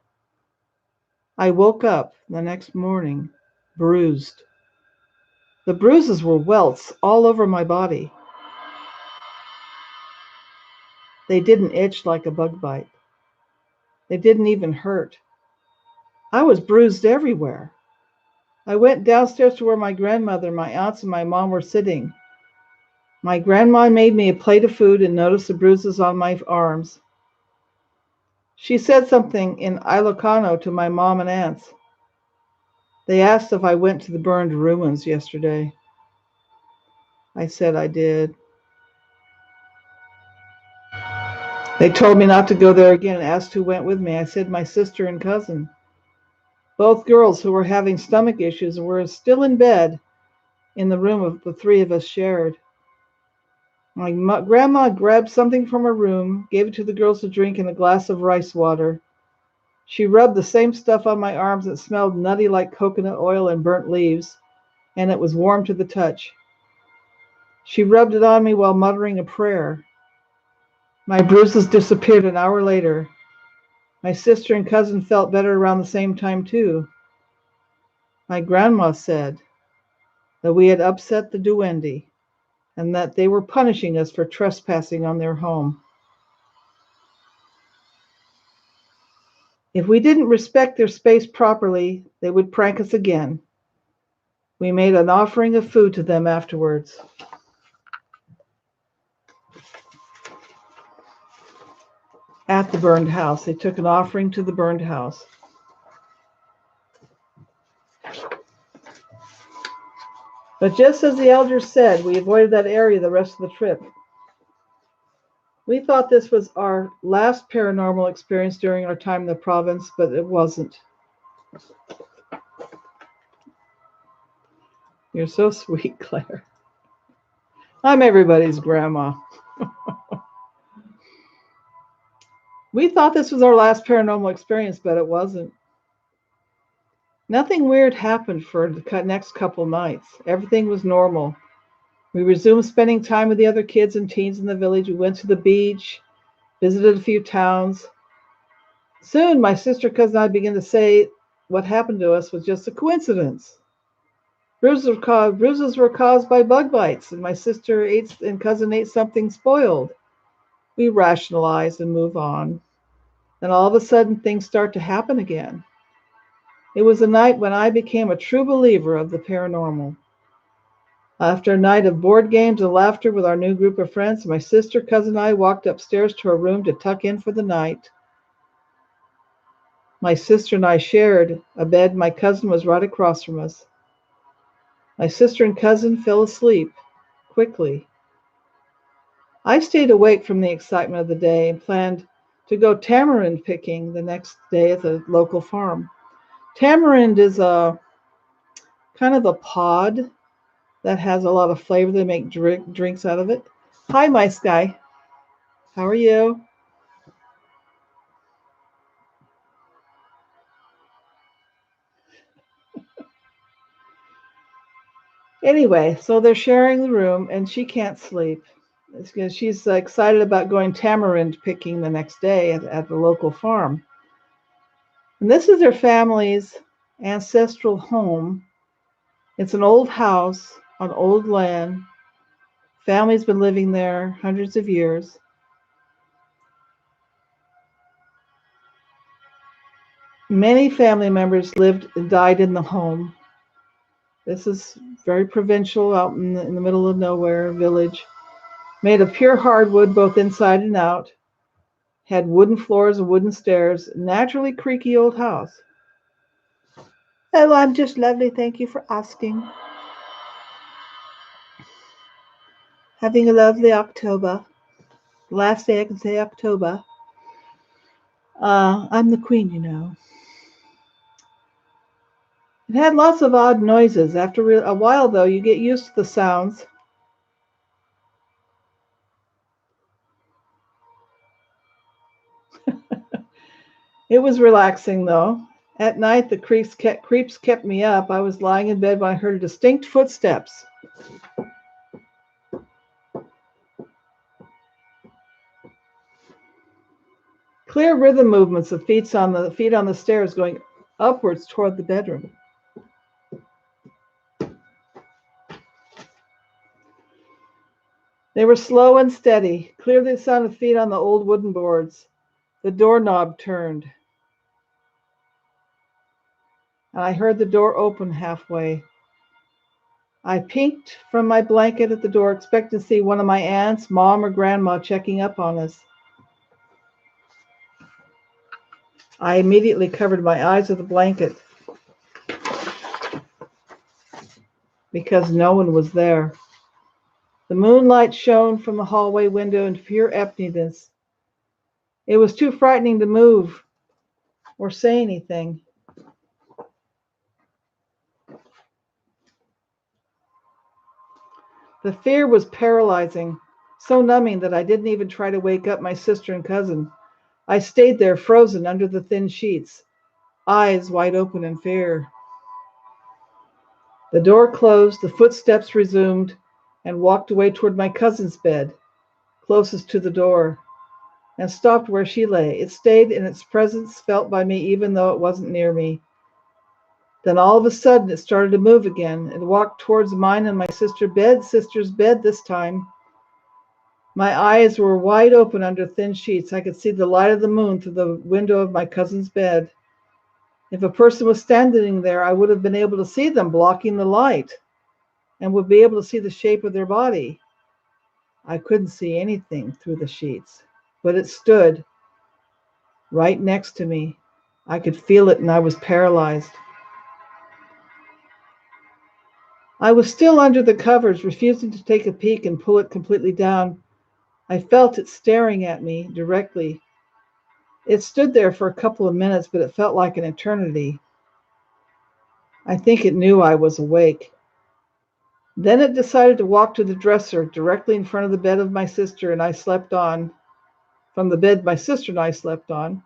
I woke up the next morning, bruised. The bruises were welts all over my body. They didn't itch like a bug bite. They didn't even hurt. I was bruised everywhere. I went downstairs to where my grandmother, my aunts, and my mom were sitting. My grandma made me a plate of food and noticed the bruises on my arms. She said something in Ilocano to my mom and aunts. They asked if I went to the burned ruins yesterday. I said I did. They told me not to go there again and asked who went with me. I said my sister and cousin. Both girls who were having stomach issues were still in bed in the room the three of us shared. My grandma grabbed something from her room, gave it to the girls to drink in a glass of rice water. She rubbed the same stuff on my arms that smelled nutty like coconut oil and burnt leaves, and it was warm to the touch. She rubbed it on me while muttering a prayer. My bruises disappeared an hour later. My sister and cousin felt better around the same time, too. My grandma said that we had upset the duende and that they were punishing us for trespassing on their home. If we didn't respect their space properly, they would prank us again. We made an offering of food to them afterwards. At the burned house. They took an offering to the burned house. But just as the elders said, we avoided that area the rest of the trip. We thought this was our last paranormal experience during our time in the province, but it wasn't. You're so sweet, Claire. I'm everybody's grandma. We thought this was our last paranormal experience, but it wasn't. Nothing weird happened for the next couple nights. Everything was normal. We resumed spending time with the other kids and teens in the village. We went to the beach, visited a few towns. Soon, my sister, cousin, and I began to say what happened to us was just a coincidence. Bruises were caused by bug bites, and my sister and cousin ate something spoiled. We rationalize and move on. Then all of a sudden, things start to happen again. It was a night when I became a true believer of the paranormal. After a night of board games and laughter with our new group of friends, my sister, cousin, and I walked upstairs to her room to tuck in for the night. My sister and I shared a bed. My cousin was right across from us. My sister and cousin fell asleep quickly. I stayed awake from the excitement of the day and planned to go tamarind picking the next day at the local farm. Tamarind is a kind of a pod that has a lot of flavor. They make drinks out of it. Hi, my sky. How are you? Anyway, so they're sharing the room, and she can't sleep. It's 'cause she's excited about going tamarind picking the next day at the local farm. And this is their family's ancestral home. It's an old house on old land. Family's been living there hundreds of years. Many family members lived and died in the home. This is very provincial, out in the middle of nowhere village. Made of pure hardwood, both inside and out. Had wooden floors and wooden stairs. Naturally creaky old house. Oh, I'm just lovely. Thank you for asking. Having a lovely October. Last day I can say October. I'm the queen, you know. It had lots of odd noises. After a while, though, you get used to the sounds. It was relaxing, though. At night, the creeps kept me up. I was lying in bed when I heard distinct footsteps. Clear rhythm movements of feet on the stairs going upwards toward the bedroom. They were slow and steady. Clearly the sound of feet on the old wooden boards. The doorknob turned, and I heard the door open halfway. I peeked from my blanket at the door, expecting to see one of my aunts, mom, or grandma checking up on us. I immediately covered my eyes with a blanket because no one was there. The moonlight shone from the hallway window into pure emptiness. It was too frightening to move or say anything. The fear was paralyzing, so numbing that I didn't even try to wake up my sister and cousin. I stayed there, frozen under the thin sheets, eyes wide open in fear. The door closed, the footsteps resumed, and walked away toward my cousin's bed, closest to the door, and stopped where she lay. It stayed in its presence, felt by me even though it wasn't near me. Then all of a sudden it started to move again. It walked towards mine and my sister's bed this time. My eyes were wide open under thin sheets. I could see the light of the moon through the window of my cousin's bed. If a person was standing there, I would have been able to see them blocking the light and would be able to see the shape of their body. I couldn't see anything through the sheets, but it stood right next to me. I could feel it and I was paralyzed. I was still under the covers, refusing to take a peek and pull it completely down. I felt it staring at me directly. It stood there for a couple of minutes, but it felt like an eternity. I think it knew I was awake. Then it decided to walk to the dresser directly in front of the bed of my sister and I slept on. From the bed my sister and I slept on.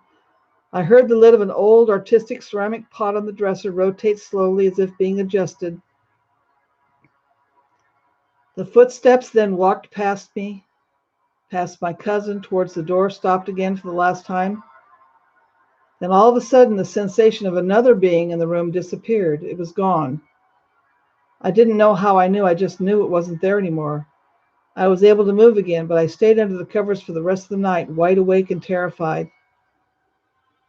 I heard the lid of an old artistic ceramic pot on the dresser rotate slowly as if being adjusted. The footsteps then walked past me, past my cousin, towards the door, stopped again for the last time. Then all of a sudden, the sensation of another being in the room disappeared. It was gone. I didn't know how I knew. I just knew it wasn't there anymore. I was able to move again, but I stayed under the covers for the rest of the night, wide awake and terrified.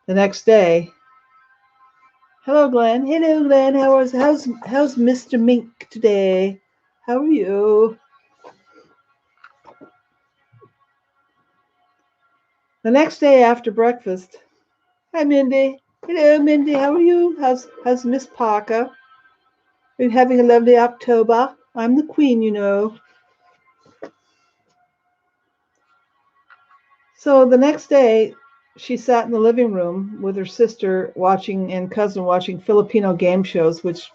The next day, hello, Glenn. Hello, Glenn. How's Mr. Mink today? How are you? The next day after breakfast, hi, Mindy. Hello, Mindy. How are you? How's Miss Parker? Been having a lovely October. I'm the queen, you know. So the next day, she sat in the living room with her sister and cousin watching Filipino game shows, which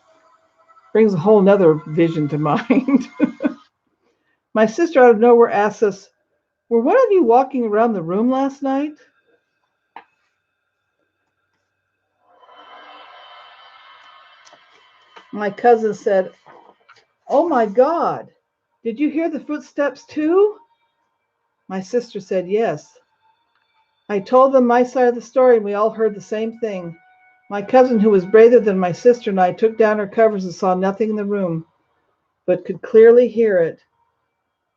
brings a whole nother vision to mind. My sister out of nowhere asked us, were one of you walking around the room last night? My cousin said, "Oh my God, did you hear the footsteps too?" My sister said yes. I told them my side of the story, and we all heard the same thing. My cousin, who was braver than my sister and I, took down her covers and saw nothing in the room, but could clearly hear it.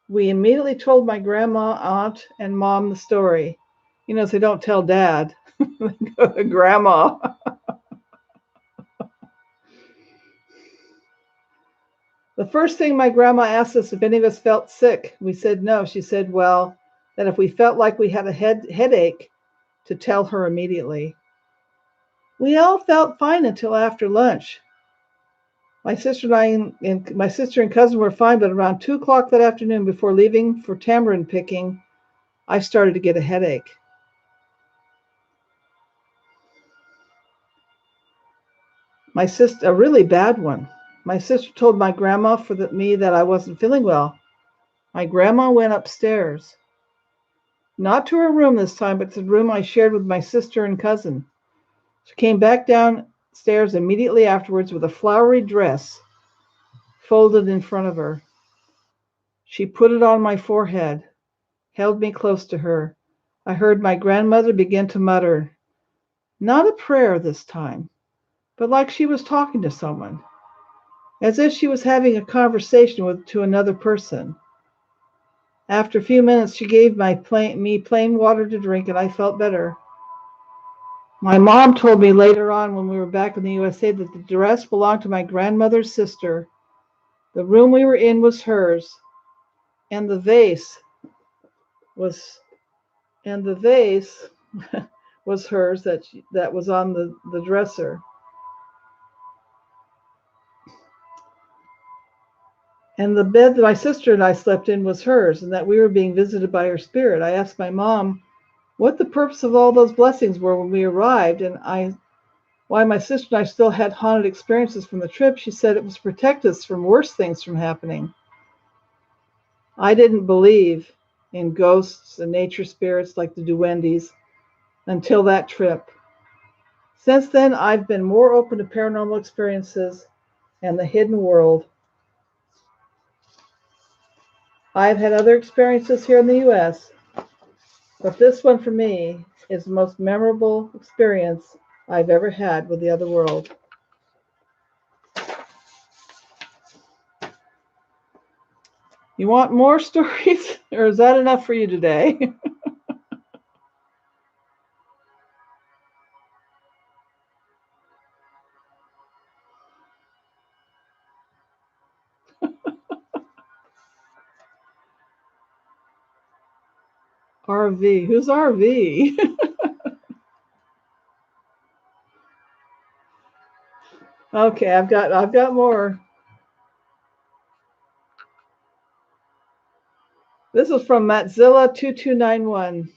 We immediately told my grandma, aunt, and mom the story. You know, so they don't tell dad. They go to grandma. The first thing my grandma asked us if any of us felt sick. We said no. She said, well, that if we felt like we had a headache, to tell her immediately. We all felt fine until after lunch. My sister and cousin were fine, but around 2 o'clock that afternoon, before leaving for tamarind picking, I started to get a headache. My sister, a really bad one. My sister told my grandma me that I wasn't feeling well. My grandma went upstairs, not to her room this time, but to the room I shared with my sister and cousin. She came back downstairs immediately afterwards with a flowery dress folded in front of her. She put it on my forehead, held me close to her. I heard my grandmother begin to mutter, not a prayer this time, but like she was talking to someone, as if she was having a conversation to another person. After a few minutes, she gave me plain water to drink, and I felt better. My mom told me later on, when we were back in the USA, that the dress belonged to my grandmother's sister. The room we were in was hers, and the vase was was hers that was on the dresser. And the bed that my sister and I slept in was hers, and that we were being visited by her spirit. I asked my mom what the purpose of all those blessings were when we arrived, and why my sister and I still had haunted experiences from the trip. She said it was to protect us from worse things from happening. I didn't believe in ghosts and nature spirits like the duendes until that trip. Since then, I've been more open to paranormal experiences and the hidden world. I've had other experiences here in the U.S., but this one for me is the most memorable experience I've ever had with the other world. You want more stories, or is that enough for you today? RV. Who's RV? Okay, I've got more. This is from Matzilla2291.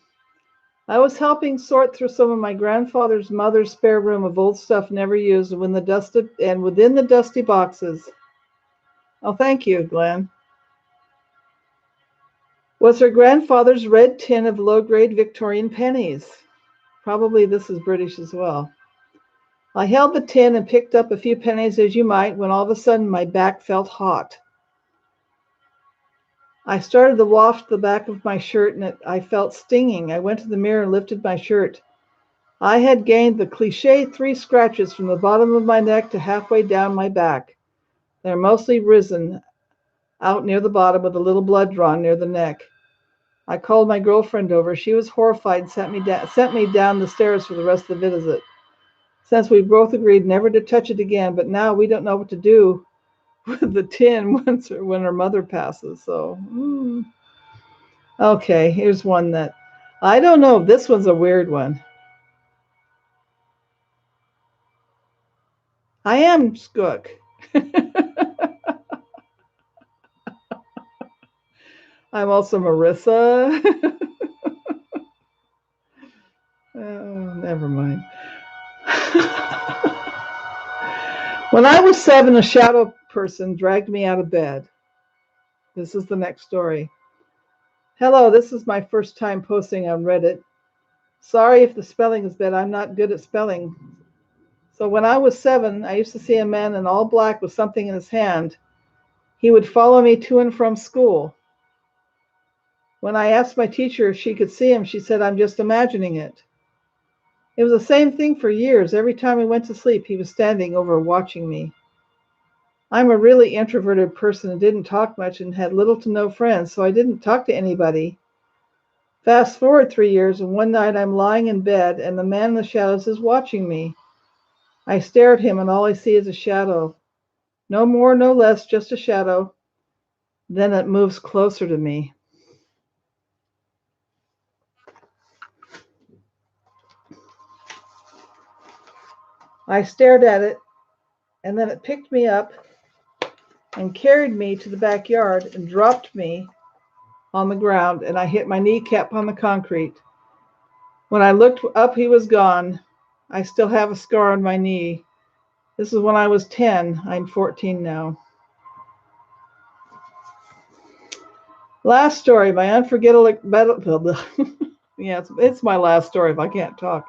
I was helping sort through some of my grandfather's mother's spare room of old stuff never used, and within the dusty boxes. Oh, thank you, Glenn. Was her grandfather's red tin of low-grade Victorian pennies. Probably this is British as well. I held the tin and picked up a few pennies as you might, when all of a sudden my back felt hot. I started to waft the back of my shirt, and I felt stinging. I went to the mirror and lifted my shirt. I had gained the cliché 3 scratches from the bottom of my neck to halfway down my back. They're mostly risen out near the bottom with a little blood drawn near the neck. I called my girlfriend over. She was horrified and sent me down the stairs for the rest of the visit. Since we both agreed never to touch it again, but now we don't know what to do with the tin when her mother passes. So, okay, here's one that I don't know. This one's a weird one. I am Skook. I'm also Marissa. Oh, never mind. When I was 7, a shadow person dragged me out of bed. This is the next story. Hello, this is my first time posting on Reddit. Sorry if the spelling is bad. I'm not good at spelling. So when I was 7, I used to see a man in all black with something in his hand. He would follow me to and from school. When I asked my teacher if she could see him, she said, "I'm just imagining it." It was the same thing for years. Every time we went to sleep, he was standing over watching me. I'm a really introverted person and didn't talk much and had little to no friends, so I didn't talk to anybody. Fast forward 3 years, and one night I'm lying in bed, and the man in the shadows is watching me. I stare at him, and all I see is a shadow. No more, no less, just a shadow. Then it moves closer to me. I stared at it, and then it picked me up and carried me to the backyard and dropped me on the ground, and I hit my kneecap on the concrete. When I looked up, he was gone. I still have a scar on my knee. This is when I was 10. I'm 14 now. Last story, my unforgettable. Yeah, it's my last story if I can't talk.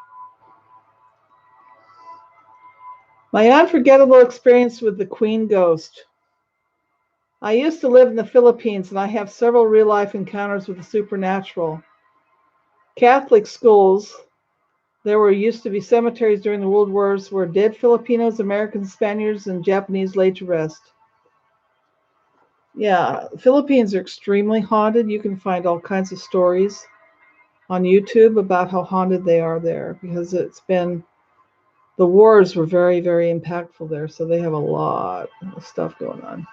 My unforgettable experience with the Queen ghost. I used to live in the Philippines, and I have several real-life encounters with the supernatural. Catholic schools, there used to be cemeteries during the World Wars where dead Filipinos, Americans, Spaniards, and Japanese lay to rest. Yeah, Philippines are extremely haunted. You can find all kinds of stories on YouTube about how haunted they are there because the wars were very, very impactful there, so they have a lot of stuff going on.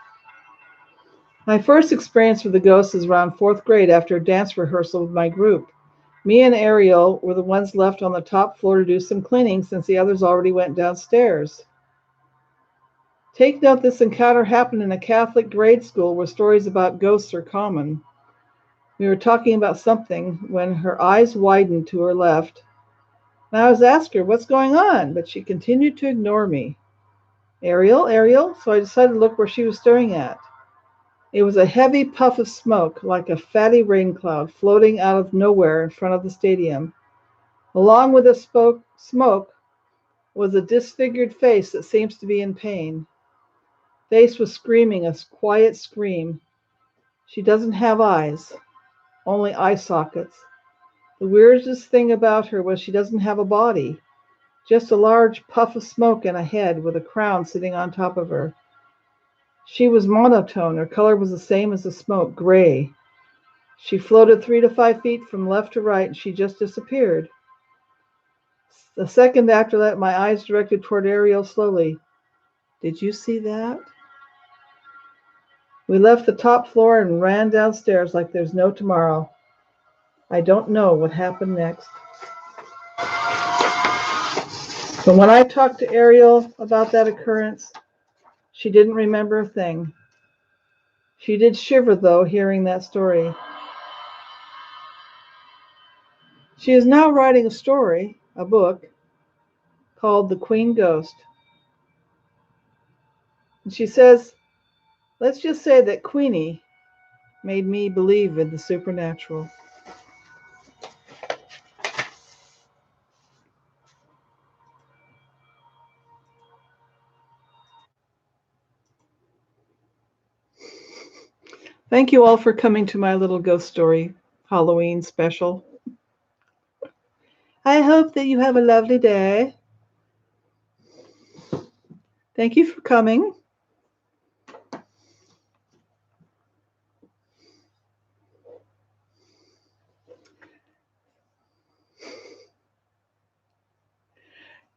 My first experience with the ghost is around 4th grade after a dance rehearsal with my group. Me and Ariel were the ones left on the top floor to do some cleaning since the others already went downstairs. Take note this encounter happened in a Catholic grade school where stories about ghosts are common. We were talking about something when her eyes widened to her left. And I was asking her, "What's going on?" But she continued to ignore me. "Ariel, Ariel." So I decided to look where she was staring at. It was a heavy puff of smoke, like a fatty rain cloud, floating out of nowhere in front of the stadium. Along with the smoke was a disfigured face that seems to be in pain. Face was screaming a quiet scream. She doesn't have eyes, only eye sockets. The weirdest thing about her was she doesn't have a body, just a large puff of smoke and a head with a crown sitting on top of her. She was monotone. Her color was the same as the smoke, gray. She floated 3 to 5 feet from left to right, and she just disappeared. A second after that, my eyes directed toward Ariel slowly. "Did you see that?" We left the top floor and ran downstairs like there's no tomorrow. I don't know what happened next. But when I talked to Ariel about that occurrence, she didn't remember a thing. She did shiver, though, hearing that story. She is now writing a book, called The Queen Ghost. And she says, "Let's just say that Queenie made me believe in the supernatural." Thank you all for coming to my little ghost story Halloween special. I hope that you have a lovely day. Thank you for coming.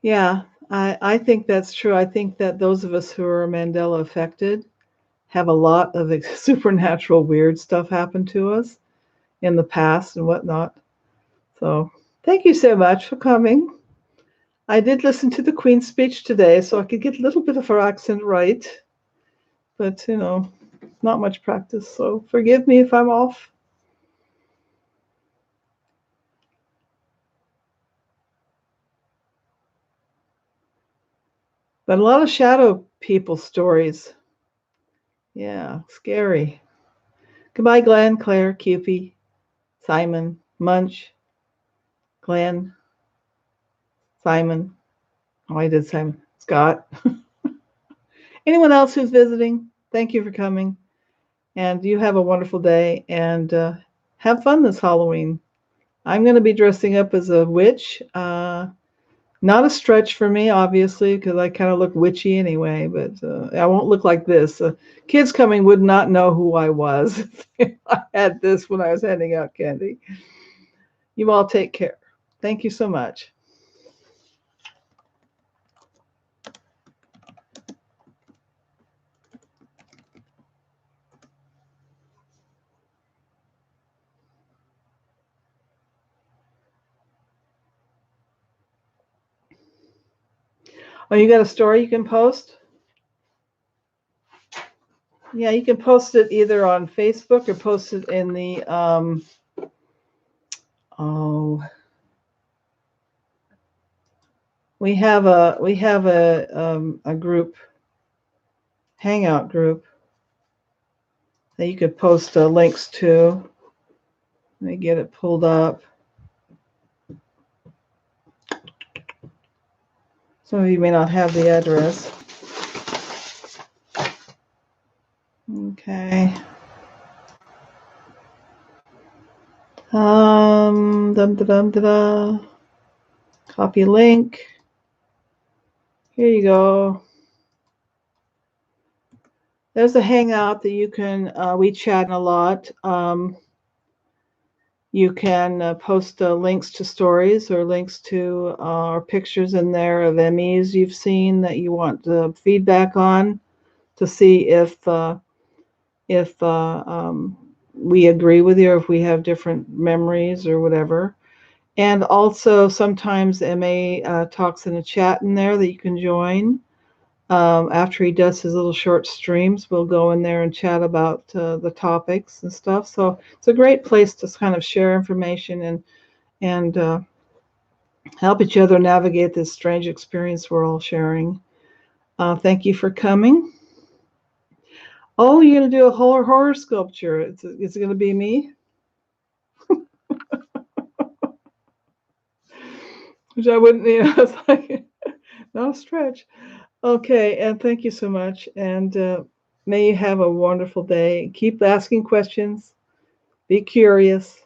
Yeah, I think that's true. I think that those of us who are Mandela affected have a lot of supernatural weird stuff happen to us in the past and whatnot. So thank you so much for coming. I did listen to the Queen's speech today, so I could get a little bit of her accent right. But, not much practice, so forgive me if I'm off. But a lot of shadow people stories. Yeah, scary. Goodbye, Glenn, Claire, Cupie, Simon, Munch, Glenn, Simon. Oh, I did Simon. Scott. Anyone else who's visiting, thank you for coming. And you have a wonderful day, and have fun this Halloween. I'm going to be dressing up as a witch. Not a stretch for me, obviously, because I kind of look witchy anyway, but I won't look like this. Kids coming would not know who I was if I had this when I was handing out candy. You all take care. Thank you so much. Oh, you got a story you can post? Yeah, you can post it either on Facebook or post it in the oh, we have a group, hangout group, that you could post links to. Let me get it pulled up. Some of you may not have the address. Okay. Dum da dum da da. Copy link. Here you go. There's a hangout that you can, we chat a lot. You can post links to stories or links to or pictures in there of MEs you've seen that you want feedback on to see if we agree with you or if we have different memories or whatever. And also sometimes MA talks in a chat in there that you can join. After he does his little short streams, we'll go in there and chat about the topics and stuff. So it's a great place to kind of share information and help each other navigate this strange experience we're all sharing. Thank you for coming. Oh, you're going to do a horror sculpture. Is it going to be me? Which I wouldn't, it's like, not a stretch. Okay, and thank you so much. And may you have a wonderful day. Keep asking questions. Be curious.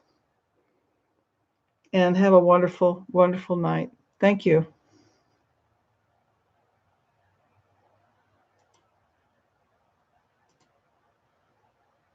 And have a wonderful, wonderful night. Thank you.